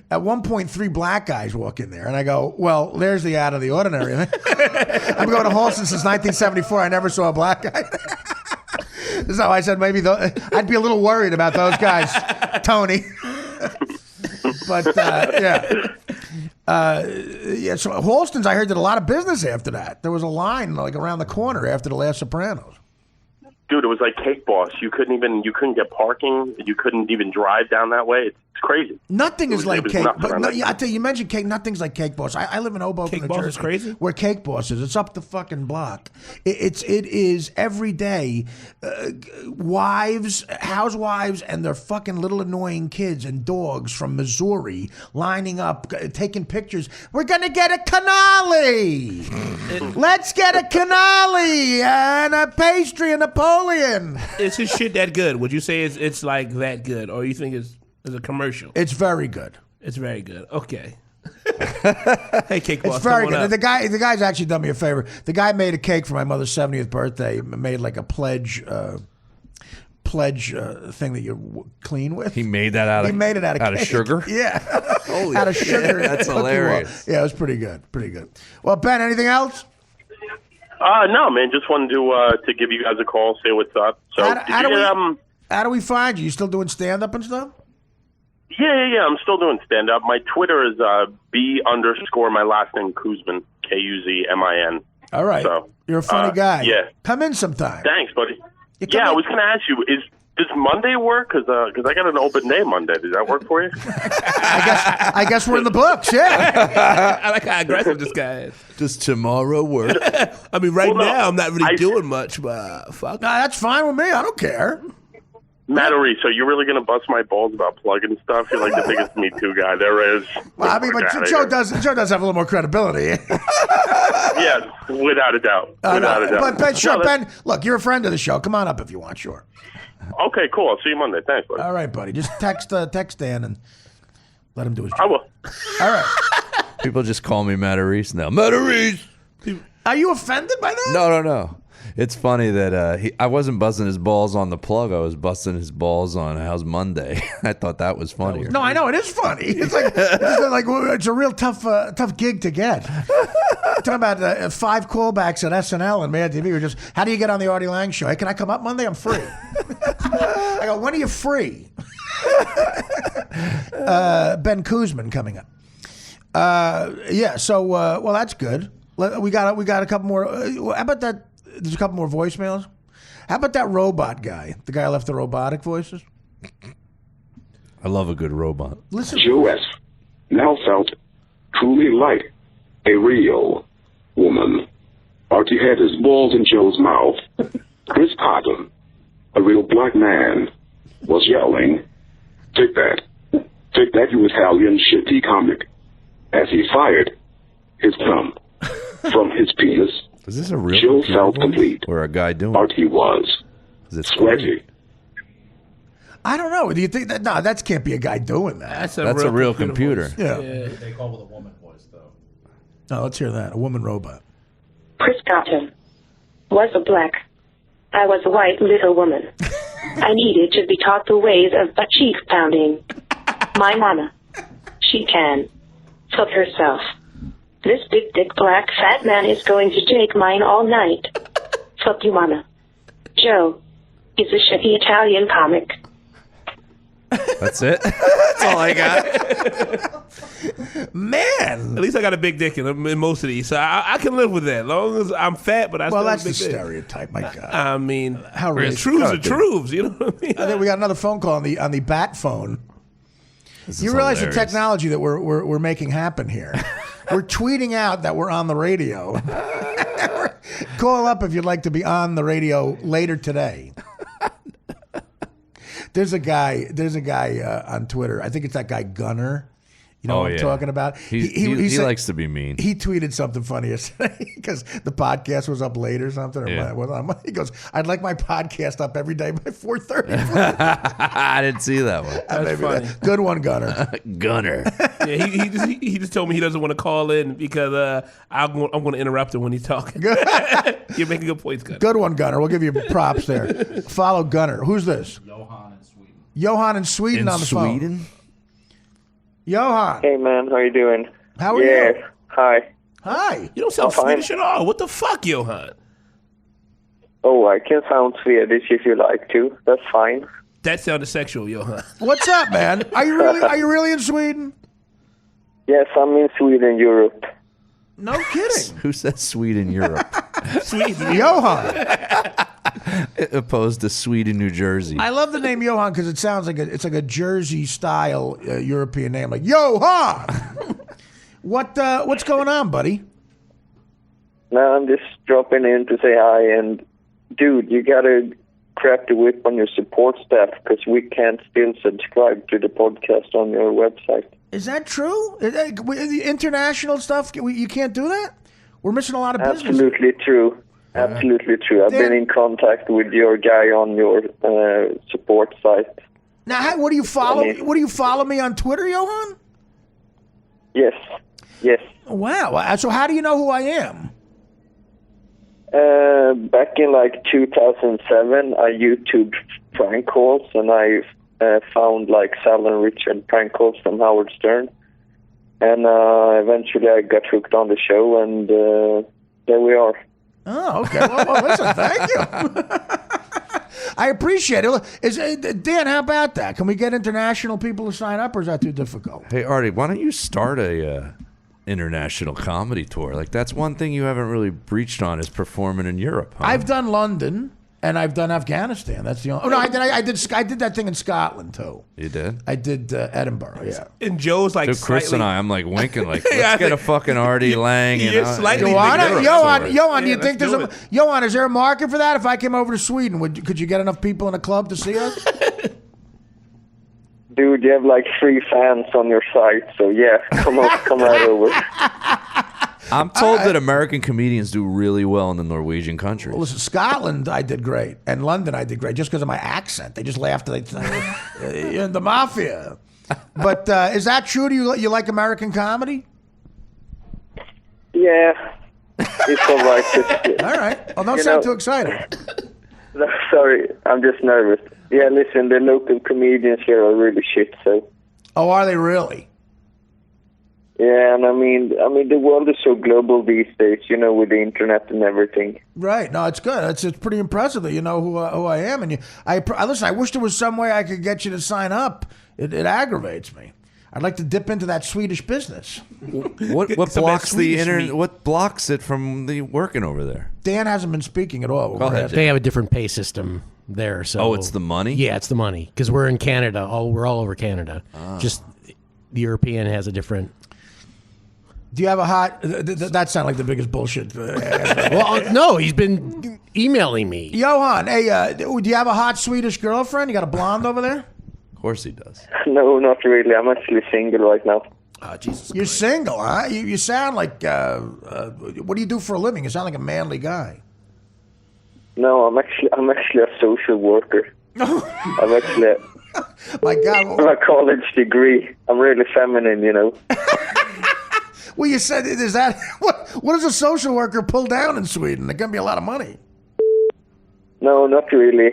At one point, 3 black guys walk in there, and I go, "Well, there's the out of the ordinary." I've been going to Halston's since 1974. I never saw a black guy. So I said maybe I'd be a little worried about those guys, Tony. But so Halston's, I heard, did a lot of business after that. There was a line like around the corner after the last Sopranos. Dude, it was like Cake Boss. You couldn't get parking. You couldn't even drive down that way. It's crazy. Nothing is like Cake. But I tell you mentioned Cake. Nothing's like Cake Boss. I live in Hoboken, Cake New Boss Jersey, is crazy? where Cake Boss is. It's up the fucking block. It is every day. Housewives, and their fucking little annoying kids and dogs from Missouri lining up, taking pictures. We're gonna get a cannoli. Let's get a cannoli and a pastry and Napoleon. Is his shit that good? Would you say it's like that good, or you think it's a commercial? It's very good. It's very good. Okay. Hey, Cake Boss, It's very come on good. up. The guy's actually done me a favor. The guy made a cake for my mother's 70th birthday. Made like a pledge thing that you clean with. He made that out of cake. sugar? Yeah. Holy out of shit, sugar. that's Cookie hilarious. Wall. Yeah, it was pretty good. Well, Ben, anything else? No, man. Just wanted to give you guys a call, say what's up. So, How do we find you? You still doing stand-up and stuff? Yeah. I'm still doing stand-up. My Twitter is B_ my last name Kuzmin, Kuzmin. All right. So, you're a funny guy. Yeah. Come in sometime. Thanks, buddy. I was going to ask you, does Monday work? Because I got an open day Monday. Does that work for you? I guess we're in the books, yeah. I like how aggressive this guy is. Does tomorrow work? I mean, now I'm not really doing much, but fuck. No, that's fine with me. I don't care. Mattery, so you're really going to bust my balls about plugging stuff? You're like the biggest Me Too guy there is. Well, I mean, but Joe does have a little more credibility. Yeah, without a doubt. Without a doubt. But Ben, sure, Ben, look, you're a friend of the show. Come on up if you want, sure. Okay, cool. I'll see you Monday. Thanks, buddy. All right, buddy. Just text Dan and let him do his job. I will. All right. People just call me Matterese now. Matterese! Are you offended by that? No. It's funny that I wasn't busting his balls on the plug. I was busting his balls on How's Monday. I thought that was funnier. No, I know. It is funny. It's it's a real tough gig to get. Talking about 5 callbacks at SNL and Mad TV were just, how do you get on the Artie Lang show? Hey, can I come up Monday? I'm free. I go, when are you free? Ben Kuzmin coming up. Well, that's good. We got a couple more. How about that? There's a couple more voicemails. How about that robot guy? The guy left the robotic voices. I love a good robot. Listen. Joe S. now felt truly like a real woman. Artie had his balls in Joe's mouth. Chris Cotton, a real black man, was yelling, "Take that. Take that, you Italian shitty comic," as he fired his thumb from his penis. Is this a real Joe felt complete. Or a guy doing Artie was 'Cause it's sweaty, great. I don't know. Do you think that? No, that can't be a guy doing that. That's a real computer. voice. Yeah. They call with a woman voice, though. No, let's hear that. A woman robot. Chris Cotton was a black. I was a white little woman. I needed to be taught the ways of butt cheek pounding. My mama, she can fuck herself. This big dick black fat man is going to take mine all night. Fuck you, mama. Joe is a shitty Italian comic. That's it. That's all I got. Man. At least I got a big dick in most of these, so I can live with that. As long as I'm fat, but I Well, still have that's a the big dick. stereotype. My God. I mean, How the racist. truths are truths. You know what I mean? I think we got another phone call on the bat phone. This You is realize hilarious. the technology that we're making happen here. We're tweeting out that we're on the radio. Call up if you'd like to be on the radio later today. There's a guy on Twitter. I think it's that guy Gunner. You know what I'm talking about? He said- likes to be mean. He tweeted something funny yesterday because the podcast was up late or something. He goes, "I'd like my podcast up every day by 4:30." I didn't see that one. That's funny. Good one, Gunner. Gunner. Yeah, he just told me he doesn't want to call in because I'm going to interrupt him when he's talking. You're making good points, Gunner. Good one, Gunner. We'll give you props there. Follow Gunner. Who's this? Johan in Sweden. Johan in Sweden on the phone. Sweden? Johan. Hey man, how you doing? How are you? Hi. Hi. You don't sound I'm fine. Swedish at all. What the fuck, Johan? Oh, I can sound Swedish if you like to. That's fine. That sounded sexual, Johan. What's up, man? Are you really in Sweden? Yes, I'm in Sweden, Europe. No kidding. Who says Sweden, Europe? Sweden. Johan. Opposed to Sweden, New Jersey. I love the name Johan because it sounds like it's like a Jersey style European name, like Johan. What's going on, buddy? No, I'm just dropping in to say hi. And dude, you gotta crack the whip on your support staff because we can't still subscribe to the podcast on your website. Is that true? The international stuff, you can't do that? We're missing a lot of business. Absolutely true. Absolutely true. I've been in contact with your guy on your support site. Now, what do you follow? What do you follow me on Twitter, Johan? Yes. Yes. Wow. So how do you know who I am? Back in like 2007, I YouTubed prank calls, and I found like Sal and Richard prank calls from Howard Stern, and eventually I got hooked on the show, and there we are. Oh, okay. Well, listen, thank you. I appreciate it. Dan, how about that? Can we get international people to sign up, or is that too difficult? Hey, Artie, why don't you start a international comedy tour? Like, that's one thing you haven't really breached on is performing in Europe. Huh? I've done London and I've done Afghanistan. That's the only. Oh no, I did that thing in Scotland too. You did? I did Edinburgh. Yeah. And Joe's like So Chris slightly, and I'm like winking, like, let's Yeah, I get a think- fucking Artie Lang. You're slightly Johan, Yeah, do you think there's let's do Johan? Is there a market for that? If I came over to Sweden, could you get enough people in a club to see us? Dude, you have like 3 fans on your site, so yeah, come right over. I'm told that American comedians do really well in the Norwegian countries. Well, listen, Scotland, I did great, and London, I did great, just because of my accent. They just laughed. They you're in the mafia. But is that true? Do you like American comedy? Yeah, it's all right. All right. Well, don't sound too excited. No, sorry, I'm just nervous. Yeah, listen, the local comedians here are really shit. So. Oh, are they really? Yeah, and I mean, the world is so global these days, you know, with the internet and everything. Right. No, it's good. It's pretty impressive that you know who I am, and listen. I wish there was some way I could get you to sign up. It aggravates me. I'd like to dip into that Swedish business. What blocks the internet? What blocks it from the working over there? Dan hasn't been speaking at all. Go ahead. They have a different pay system there. So Oh, it's the money? Yeah, it's the money because we're in Canada. We're all over Canada. Just the European has a different. Do you have a hot? That sounded like the biggest bullshit. Well, no, he's been emailing me. Johan, hey, do you have a hot Swedish girlfriend? You got a blonde over there? Of course he does. No, not really. I'm actually single right now. Oh, Jesus! You're single, huh? You sound like. What do you do for a living? You sound like a manly guy. No, I'm actually a social worker. I'm actually My God. a college degree. I'm really feminine, you know. Well, you said, is that, what does a social worker pull down in Sweden? It can be a lot of money. No, not really.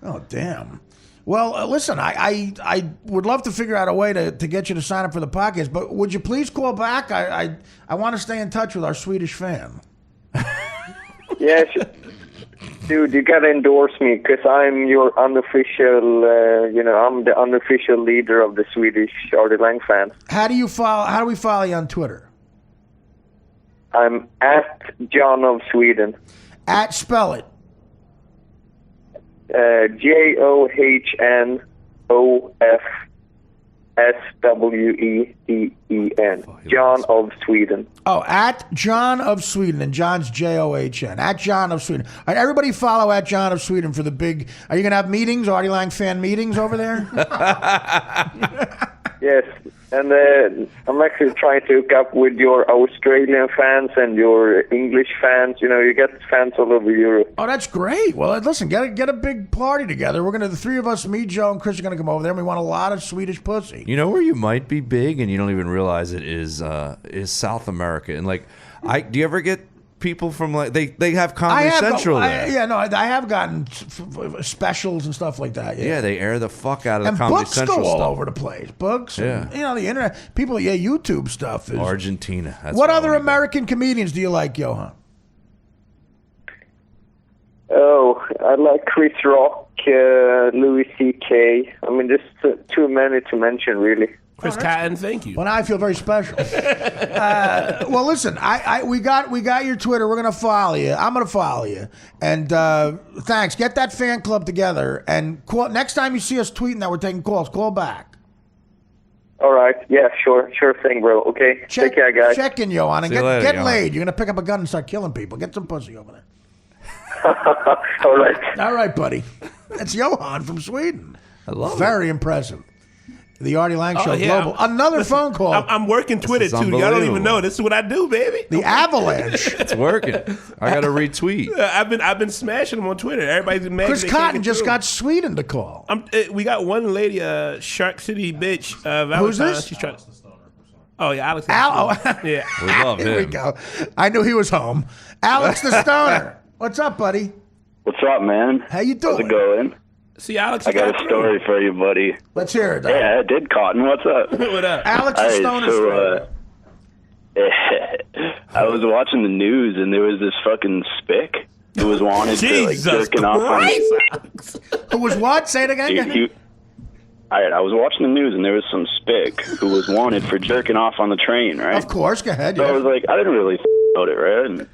Oh, damn. Well, listen, I would love to figure out a way to get you to sign up for the podcast, but would you please call back? I want to stay in touch with our Swedish fan. Yeah, dude, you gotta endorse me because I'm your unofficial, I'm the unofficial leader of the Swedish Artie Lang fans. How do we follow you on Twitter? I'm at John of Sweden. Spell it. JOHNOFSWEDEN. John of Sweden. Oh, at John of Sweden, and John's JOHN. At John of Sweden. All right, everybody follow at John of Sweden for the big. Are you going to have meetings, Artie Lang fan meetings over there? Yes, and I'm actually trying to hook up with your Australian fans and your English fans. You know, you get fans all over Europe. Oh, that's great. Well, listen, get a big party together. The three of us, me, Joe, and Chris are going to come over there, and we want a lot of Swedish pussy. You know where you might be big and you don't even realize it is South America. And like, do you ever get people from like they have Comedy Central there? I have gotten specials and stuff like that. Yeah, they air the fuck out of and the Comedy books Central go all stuff. over the place. Books, Yeah. and, the internet. People, YouTube stuff is Argentina. That's what where I other wanna go. American comedians do you like, Johan? Oh, I like Chris Rock, Louis C.K. I mean, just too many to mention, really. Chris Cotton, thank you. Well, now I feel very special. Well, listen, we got your Twitter. We're gonna follow you. I'm gonna follow you. And thanks. Get that fan club together and call. Next time you see us tweeting that we're taking calls, call back. All right. Yeah, sure thing, bro. Okay. Take care, guys. Check in, Johan, and See you later, get Johan. laid. You're gonna pick up a gun and start killing people. Get some pussy over there. All right. All right, buddy. That's Johan from Sweden. I love Very impressive. The Artie Lang Show yeah. Global. Another phone call. I'm working Twitter is too. Y'all don't even unbelievable. know. This is what I do, baby. The Avalanche. It's working. I got to retweet. I've been smashing them on Twitter. Everybody's mad. Chris they can't Cotton get just through. got Sweden to call. We got one lady, Shark City bitch. Valentine. Who's this? She's trying. Oh yeah, Alex. Yeah. We love Here we him. go. I knew he was home. Alex the Stoner. What's up, buddy? What's up, man? How you doing? How's it going? See, Alex. I got a story for you, buddy. Let's hear it. Yeah, I did, Cotton. What's up? What up? Alex the Stoner. I was watching the news, and there was this fucking spick who was wanted for like Jesus jerking off on Christ. Who was what? Say it again. All right, I was watching the news, and there was some spick who was wanted for jerking off on the train, right? Of course, go ahead. So I was like, I didn't really about it, right? And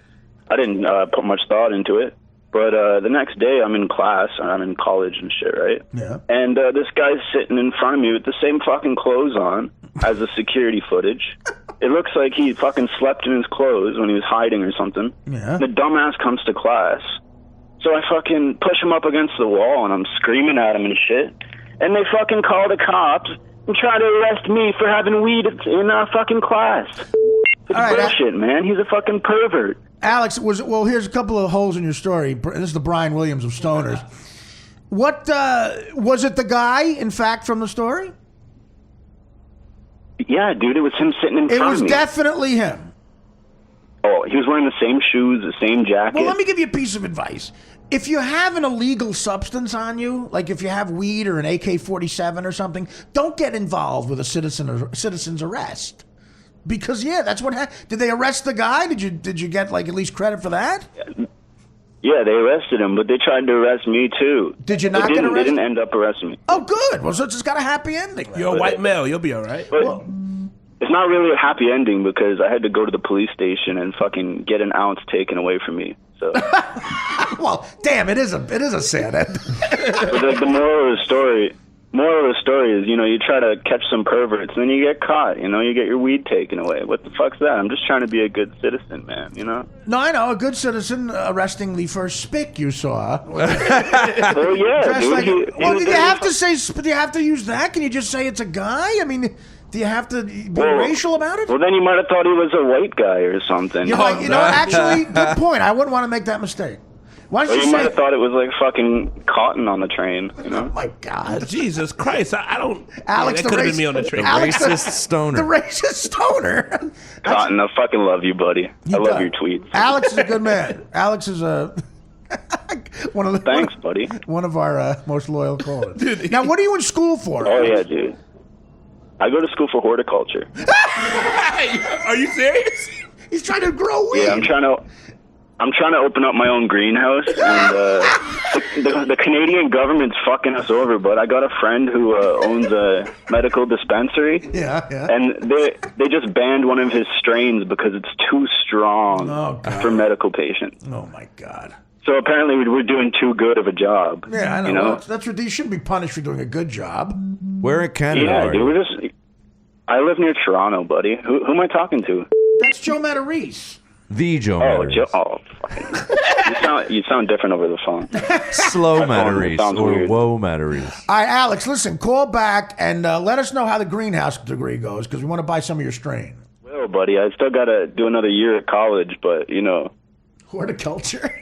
I didn't put much thought into it. But the next day, I'm in class, I'm in college and shit, right? Yeah. And this guy's sitting in front of me with the same fucking clothes on as the security footage. It looks like he fucking slept in his clothes when he was hiding or something. Yeah. The dumbass comes to class. So I fucking push him up against the wall, and I'm screaming at him and shit. And they fucking call the cops and try to arrest me for having weed in fucking class. It's All right, bullshit, man. He's a fucking pervert. Alex, here's a couple of holes in your story. This is the Brian Williams of Stoners. What, was it the guy, in fact, from the story? Yeah, dude, it was him sitting in It front was of me. definitely him. Oh, he was wearing the same shoes, the same jacket. Well, let me give you a piece of advice. If you have an illegal substance on you, like if you have weed or an AK-47 or something, don't get involved with a citizen's arrest. Because that's what happened. Did they arrest the guy? Did you get like at least credit for that? Yeah, they arrested him, but they tried to arrest me too. Did you not get They arrested? didn't end up arresting me. Oh, good. Well, so it's got a happy ending. You're a white male. You'll be all right. But it's not really a happy ending because I had to go to the police station and fucking get an ounce taken away from me. So, well, damn, it is a sad end. but the moral of the story is, you try to catch some perverts, and then you get caught. You get your weed taken away. What the fuck's that? I'm just trying to be a good citizen, man. No, I know. A good citizen arresting the first spick you saw. Well, yeah, dude. Do you have to say? Do you have to use that? Can you just say it's a guy? I mean, do you have to be racial about it? Well, then you might have thought he was a white guy or something. Actually, good point. I wouldn't want to make that mistake. Why Or don't you you might say? have thought it was like fucking cotton on the train, you know? Oh my God, Jesus Christ! I don't. Alex, that could have been me on the train. Racist stoner. The racist stoner. Cotton, I fucking love you, buddy. I love does. your tweets. Alex is a good man. Alex is one of the Thanks, buddy. one of our most loyal callers. Now, what are you in school for? Oh yeah, dude. I go to school for horticulture. Are you serious? He's trying to grow weed. Yeah, I'm trying to open up my own greenhouse, and the Canadian government's fucking us over. But I got a friend who owns a medical dispensary. Yeah. And they just banned one of his strains because it's too strong for medical patients. Oh my God. So apparently we're doing too good of a job. Yeah, I know. You know? That's what you shouldn't be punished for doing a good job. Where in Canada Yeah, are dude. you? I live near Toronto, buddy. Who am I talking to? That's Joe Matarese. The Joe Oh, Matarese. Joe. Oh, fucking. you sound different over the phone. Slow My phone Matarese sounds or weird. Whoa Matarese. All right, Alex, listen, call back and let us know how the greenhouse degree goes because we want to buy some of your strain. Well, buddy, I still got to do another year at college, but, you know. Horticulture?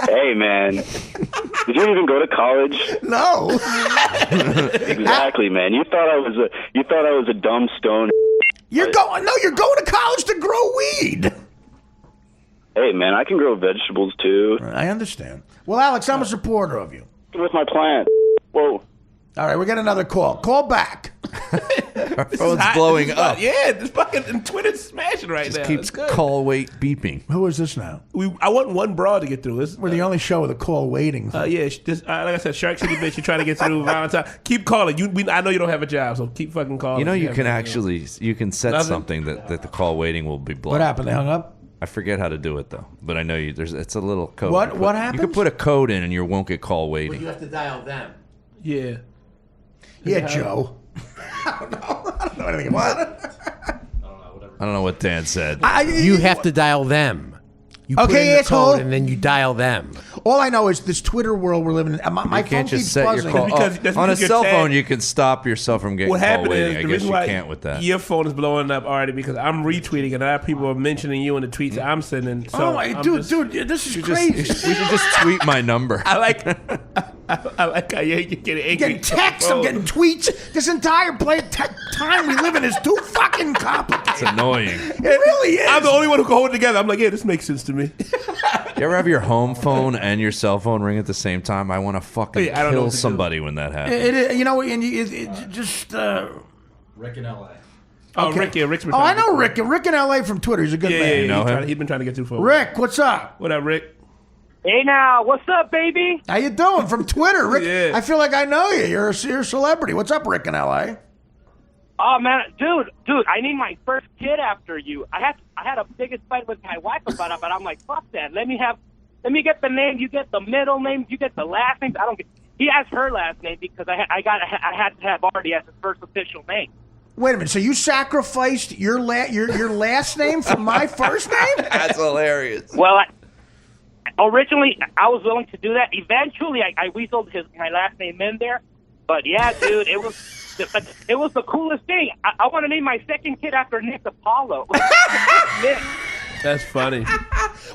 Hey, man. Did you even go to college? No. Exactly, man. You thought I was a dumb stone. You're going to college to grow weed. Hey, man, I can grow vegetables, too. I understand. Well, Alex, I'm a supporter of you. With my plant. Whoa. All right, we got another call. Call back. Our phone's blowing up. Yeah, this fucking Twitter's smashing right now. Keeps It's good. call wait beeping. Who is this now? I want one broad to get through. We're the only show with a call waiting. Yeah, this, like I said, Shark City bitch. You're trying to get through Valentine. Keep calling. I know you don't have a job, so keep fucking calling. You know, you Yeah, can man. actually set Nothing? something that the call waiting will be blocked. What happened? They hung up? I forget how to do it though, but I know it's a little code. What- You put- what You happens? can put a code in and you won't get call waiting. You have to dial them. Yeah. Yeah, Joe. I don't know anything about it. I don't know what Dan said. You have to dial them. You put Okay, in the asshole. code and then you dial them. All I know is this Twitter world we're living in. My You phone can't keeps just set buzzing. your call That's on a because you're cell tagged. phone. You can stop yourself from getting What call happened waiting. is I the guess reason you why can't with that. your phone is blowing up already because I'm retweeting and other people are mentioning you in the tweets that I'm sending. So Oh, my, I'm dude, just- this is You crazy. we should just tweet my number. I like how you're getting angry. I'm getting texts, I'm getting tweets. This entire time we live in is too fucking complicated. It's annoying. It really is. I'm the only one who can hold it together. I'm like, yeah, this makes sense to me. You ever have your home phone and your cell phone ring at the same time? I want to fucking Yeah, I don't know kill what to do. somebody when that happens. You know, and it just. Rick in L.A. Oh, Okay. Rick, yeah, Rick's been Oh, I trying to know get Rick. Rick in L.A. from Twitter. He's a good through. man. Yeah, You know him? he's been trying to get through for Rick, what's up? What up, Rick? Hey now, what's up, baby? How you doing? From Twitter, Rick. Yeah. I feel like I know you. You're a celebrity. What's up, Rick in L.A.? Oh man, dude, I need my first kid after you. I had a biggest fight with my wife about it, but I'm like, fuck that. Let me get the name. You get the middle name. You get the last name. I don't get. He has her last name because I had to have Artie as his first official name. Wait a minute. So you sacrificed your last name for my first name? That's hilarious. Well, originally I was willing to do that. Eventually, I weaseled my last name in there. But yeah, dude, it was the coolest thing. I want to name my second kid after Nick Apollo. Nick. That's funny.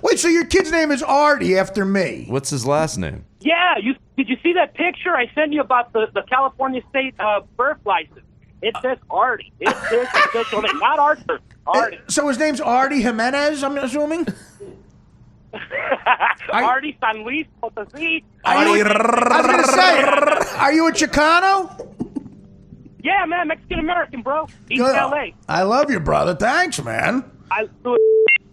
Wait, so your kid's name is Artie after me? What's his last name? Yeah, did you see that picture I sent you about the California state birth license? It says Artie. It's his official name, not Arthur. Artie. So his name's Artie Jimenez, I'm assuming? Artie San Luis Potosí. I was going to say, are you a Chicano? Yeah, man, Mexican American, bro. East Good. LA. I love you, brother. Thanks, man. I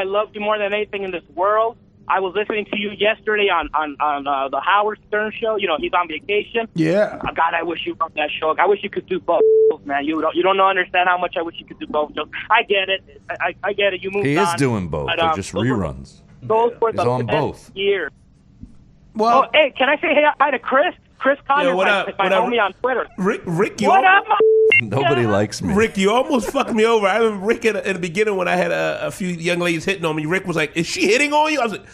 love you more than anything in this world. I was listening to you yesterday on the Howard Stern show. You know, he's on vacation. Yeah. God, I wish you were on that show. I wish you could do both, man. You don't understand how much I wish you could do both shows. I get it. I get it. You moved on. He is doing both. But, They're just reruns. Those were He's the on best both. years. Well, hey, can I say hi to Chris? Chris Connors, what my up? homie on Twitter. Rick, What up, Nobody likes me. Rick, you almost fucked me over. I remember Rick in the beginning when I had a few young ladies hitting on me. Rick was like, "Is she hitting on you?" I was like,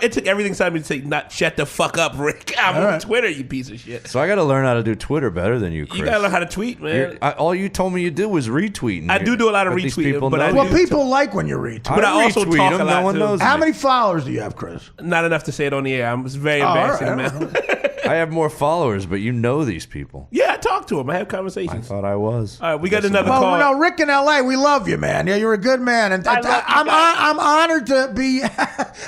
it took everything inside me to say, "Not shut the fuck up, Rick. I'm on Twitter, you piece of shit." So I got to learn how to do Twitter better than you, Chris. You gotta learn how to tweet, man. All you told me you did was retweeting. I do a lot of retweeting, but people like when you retweet. But I also retweet talk them, a lot no one too. knows How me. many followers do you have, Chris? Not enough to say it on the air. I'm very embarrassing, all man. I have more followers, but you know these people. Yeah, I talk to them. I have conversations. I thought I was. All right, we got another Well, call. no, Rick in L.A., we love you, man. Yeah, you're a good man, and I'm honored to be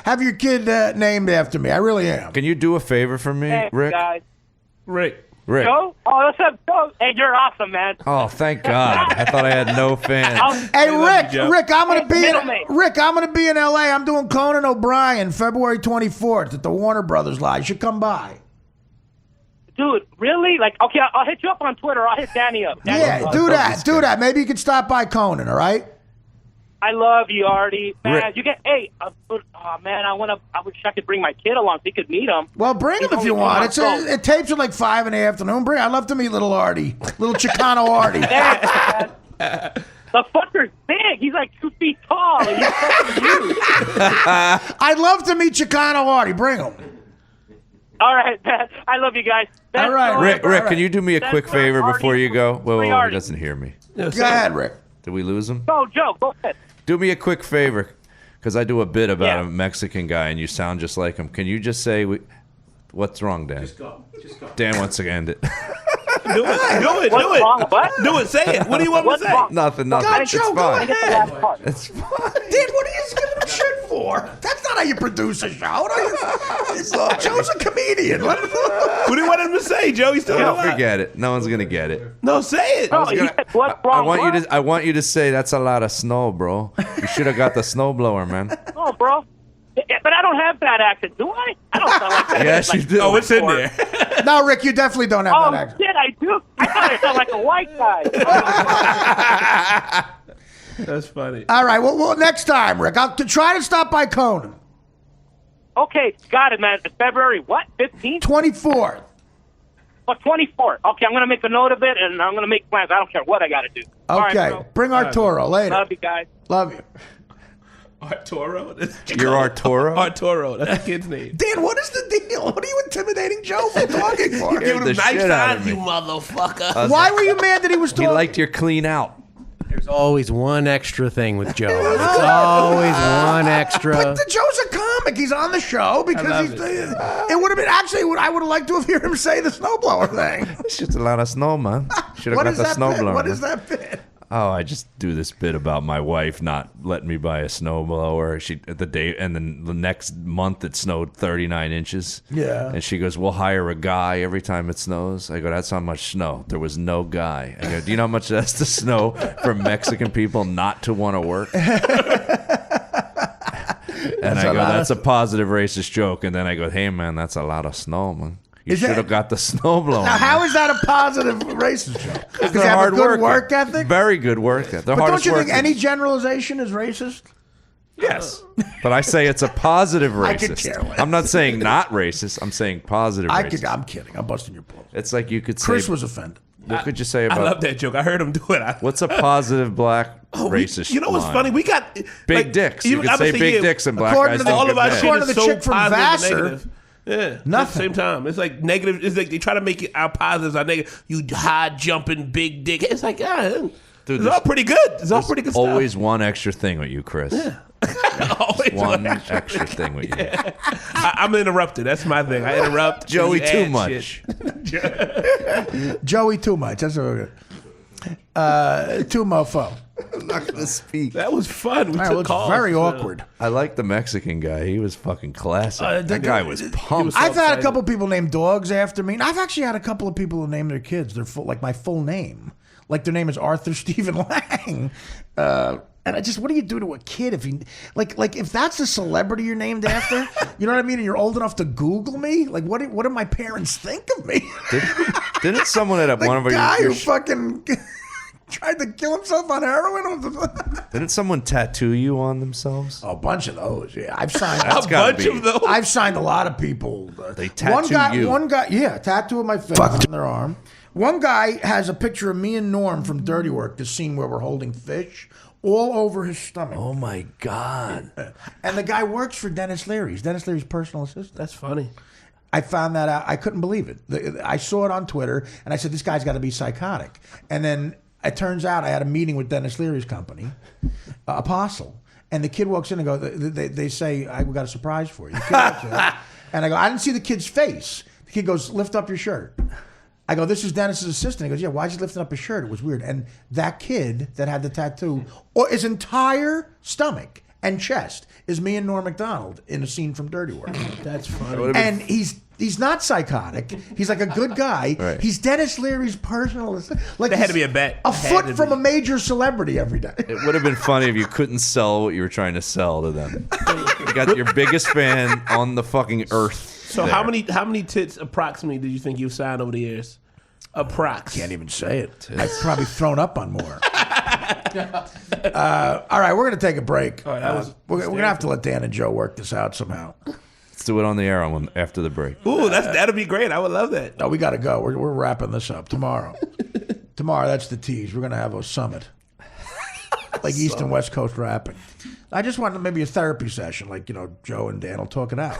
have your kid named after me. I really am. Can you do a favor for me, Hey, Rick? guys. Rick. Joe? Oh, what's up, Joe? Hey, you're awesome, man. Oh, thank God! I thought I had no fans. Hey, Rick, I'm gonna be middleman. Rick. I'm gonna be in L.A. I'm doing Conan O'Brien February 24th at the Warner Brothers Lot. You should come by. Dude, really? Like, okay, I'll hit you up on Twitter. I'll hit Danny up. Yeah, do that. Maybe you can stop by Conan. All right. I love you, Artie. Man, Rick. you get. Hey, man, I wish I could bring my kid along so he could meet him. Well, bring him if you want. It tapes at like 5 in the afternoon. I'd love to meet little Artie, little Chicano Artie. The fucker's big. He's like 2 feet tall. And he's fucking huge. I'd love to meet Chicano Artie. Bring him. All right, man. I love you guys. All right, Rick, can you do me a quick favor before you go? Whoa, Free he Artie. doesn't hear me. Go ahead, Rick. Did we lose him? Go, Joe. Go ahead. Do me a quick favor, because I do a bit about a Mexican guy, and you sound just like him. Can you just say, what's wrong, Dan? Just go. Dan wants to end it. Do it. What's wrong? What? Do it. Say it. What do you want me to say? wrong? Nothing. God, It's Joe, go fine. ahead. It's fine. Dude, what are you giving him shit for? That's not how you produce a show. Joe's a comedian. What do you want him to say, Joe? He's still Don't alive. forget it. No one's gonna get it. No, say it. No, he said, what's wrong? I want you to say that's a lot of snow, bro. You should have got the snowblower, man. Oh, bro. But I don't have that accent, do I? I don't sound like that. Yes, you do. Oh, it's in there. No, Rick, you definitely don't have Oh, that accent. shit, I do. I thought I sound like a white guy. That's funny. All right, well, next time, Rick, I'll try to stop by Conan. Okay, got it, man. February, what, 15th? 24th. Oh, 24th. Okay, I'm going to make a note of it, and I'm going to make plans. I don't care what I got to do. All right, Okay, bro. bring Arturo later. Love you guys. Love you. Arturo? You're Arturo? Arturo. That's the kid's name. Dan, what is the deal? What are you intimidating Joe for talking for? Give the shit out of me. motherfucker. Why were you mad that he was He talking? liked your clean out. There's always one extra thing with Joe. There's always one extra. But Joe's a comic. He's on the show because he's. It would have been actually. I would have liked to have heard him say the snowblower thing. It's just a lot of snow, man. Should have What got is the that snowblower. bit? What man. is that bit? Oh, I just do this bit about my wife not letting me buy a snowblower. And then the next month it snowed 39 inches. Yeah. And she goes, "We'll hire a guy every time it snows." I go, "That's not much snow." There was no guy. I go, "Do you know how much it has to snow for Mexican people not to want to work?" And I go, "That's a positive racist joke." And then I go, "Hey man, that's a lot of snow, man. You Is that- should have got the snowblower." Now, how is that a positive racist joke? Because They're they have a hard good worker. work ethic. Very good work ethic. They're But don't hardest you think workers. any generalization is racist? Yes. But I say it's a positive I could racist. care less. I'm not saying not racist. I'm saying positive racist. I'm kidding. I'm busting your balls. It's like you could say. Chris was offended. What could you say I about? love that joke. I heard him do it. What's a positive black racist? You know what's line? funny? We got Big dicks. You could say big dicks and black According guys to don't all get of our mad. shit According is to the so chick from positive and Vassar, negative. Yeah, nothing. At the same time. It's like negative. It's like they try to make it our positives are negative. You high jumping big dick. It's like, Dude, it's all pretty good. It's all pretty good Always stuff. one extra thing with you, Chris. Always One extra thing with you. I'm interrupted. That's my thing. I interrupt. Joey, and you too add much. shit. Joey, too much. That's a too mofo. I'm not gonna speak. That was fun. We All right, took well, it's calls. very awkward. I like the Mexican guy. He was fucking classic. That guy was pumped. I've had a couple of people name dogs after me. And I've actually had a couple of people who name their kids their full, like my full name. Like their name is Arthur Stephen Lang. And I just, what do you do to a kid if he, like if that's a celebrity you're named after, you know what I mean? And you're old enough to Google me? Like, what do my parents think of me? Didn't someone at The one of guy your who fucking tried to kill himself on heroin? didn't someone tattoo you on themselves? A bunch of those, yeah. I've signed That's gotta be- I've signed a lot of people. They tattoo you. One guy, yeah, tattoo of my face on their arm. One guy has a picture of me and Norm from Dirty Work, the scene where we're holding fish, all over his stomach. Oh my God. And the guy works for Dennis Leary. He's Dennis Leary's personal assistant. That's funny. I found that out. I couldn't believe it. I saw it on Twitter, and I said, this guy's got to be psychotic. And then it turns out I had a meeting with Dennis Leary's company, Apostle. And the kid walks in and goes, they say, we got a surprise for you. The kid walks in, and I go, I didn't see the kid's face. The kid goes, lift up your shirt. I go, this is Dennis's assistant. He goes, yeah, why'd you lift up his shirt? It was weird. And that kid that had the tattoo, or his entire stomach and chest is me and Norm Macdonald in a scene from Dirty Work. That's funny. And he's not psychotic. He's like a good guy. Right. He's Dennis Leary's personal assistant. Like There had to be a bet. A foot from a major celebrity every day. It would have been funny if you couldn't sell what you were trying to sell to them. You got your biggest fan on the fucking earth. So there. how many tits approximately did you think you've signed over the years? Approx. Can't even say it. I've probably thrown up on more. All right, we're going to take a break. All right, we're going to have to let Dan and Joe work this out somehow. Let's do it on the air after the break. Ooh, that'll be great. I would love that. No, we got to go. We're wrapping this up tomorrow. Tomorrow, that's the tease. We're going to have a summit. Like East and West Coast rapping. I just wanted maybe a therapy session, like, Joe and Dan will talk it out.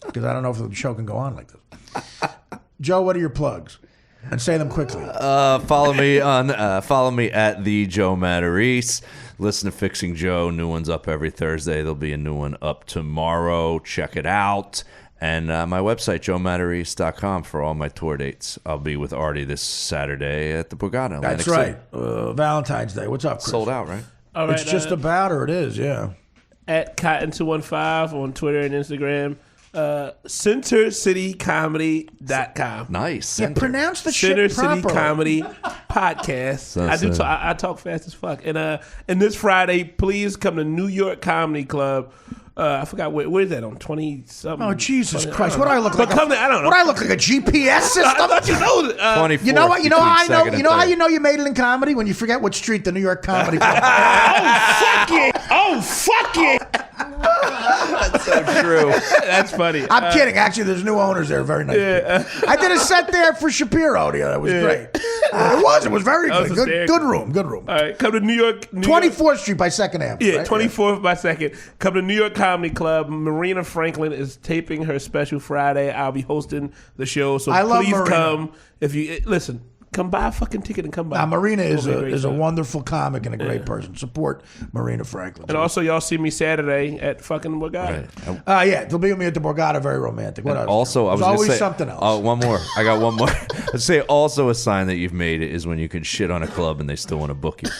Because I don't know if the show can go on like this. Joe, what are your plugs? And say them quickly. Follow me at the Joe Matarese. Listen to Fixing Joe. New one's up every Thursday. There'll be a new one up tomorrow. Check it out. And my website, joematarese.com, for all my tour dates. I'll be with Artie this Saturday at the Borgata. That's right. Valentine's Day. What's up, Chris? Sold out, right? All right, it's just about, or it is, yeah. At Cotton215 on Twitter and Instagram. CenterCityComedy.com. Nice. Yeah, pronounce the Center shit City properly. Comedy Podcast. I talk fast as fuck. And this Friday, please come to New York Comedy Club. I forgot where is that on 20-something? Oh, Jesus Christ! What do I look like? I don't know. What do I look like, a GPS system? I thought you know. 24th, You know what? You know how I know? between You know how 2nd you and know you made it in comedy? When you forget what street the New York Comedy Club. Oh fuck it! That's so true. That's funny. I'm kidding. Actually, there's new owners there. Very nice. Yeah. I did a set there for Shapiro. That was great. It was very That was good. hysterical. Good room. All right, come to New York. 24th Street by 2nd Avenue. Yeah, right? 24th by 2nd. Come to New York Comedy Club. Marina Franklin is taping her special Friday. I'll be hosting the show, so I love please Marina. come. If you listen, come buy a fucking ticket and come by. Now, Marina It'll be is a time. wonderful comic and a great person. Support Marina Franklin. And also, y'all see me Saturday at fucking Borgata. Right. Yeah, they'll be with me at the Borgata. Very romantic. What else? Also, I was There's going to always say something else. Oh, one more. I got one more. I'd say also a sign that you've made it is when you can shit on a club and they still want to book you.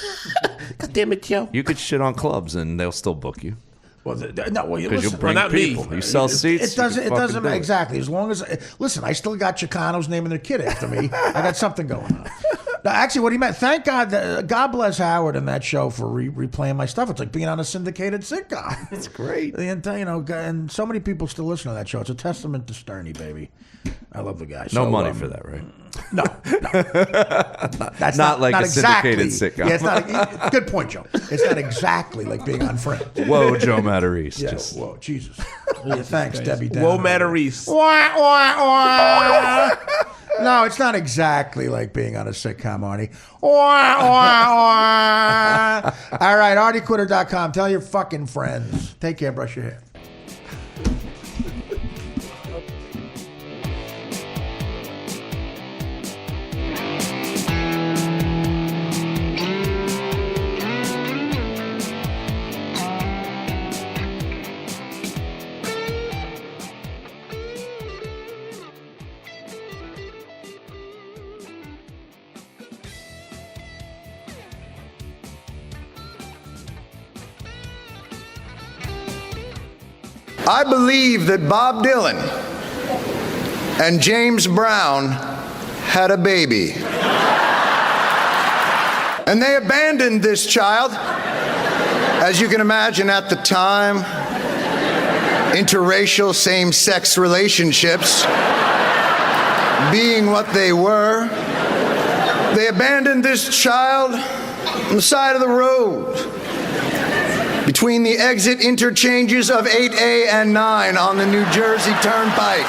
God damn it, Joe. You could shit on clubs and they'll still book you. Well, no, well, you Because you listen. bring not me. people. You sell seats. It doesn't. you It can doesn't fucking do it. exactly. As long as listen, I still got Chicanos naming their kid after me. I got something going on. No, actually, what he meant. Thank God. God bless Howard and that show for replaying my stuff. It's like being on a syndicated sitcom. It's great. And so many people still listen to that show. It's a testament to Sterney, baby. I love the guy. No So, money for that, right? No. That's Not like a exactly. syndicated sitcom. Yeah, it's not. Good point, Joe. It's not exactly like being on Friends. Whoa, Joe Matarese. Yeah, Just whoa, Jesus. Yeah, thanks, Debbie. Whoa, Downer. Matarese. Wah, wah, wah. No, it's not exactly like being on a sitcom, Artie. Wah, wah, wah. All right, ArtieQuitter.com. Tell your fucking friends. Take care. Brush your hair. I believe that Bob Dylan and James Brown had a baby. And they abandoned this child. As you can imagine, at the time, interracial same-sex relationships being what they were, they abandoned this child on the side of the road between the exit interchanges of 8A and 9 on the New Jersey Turnpike.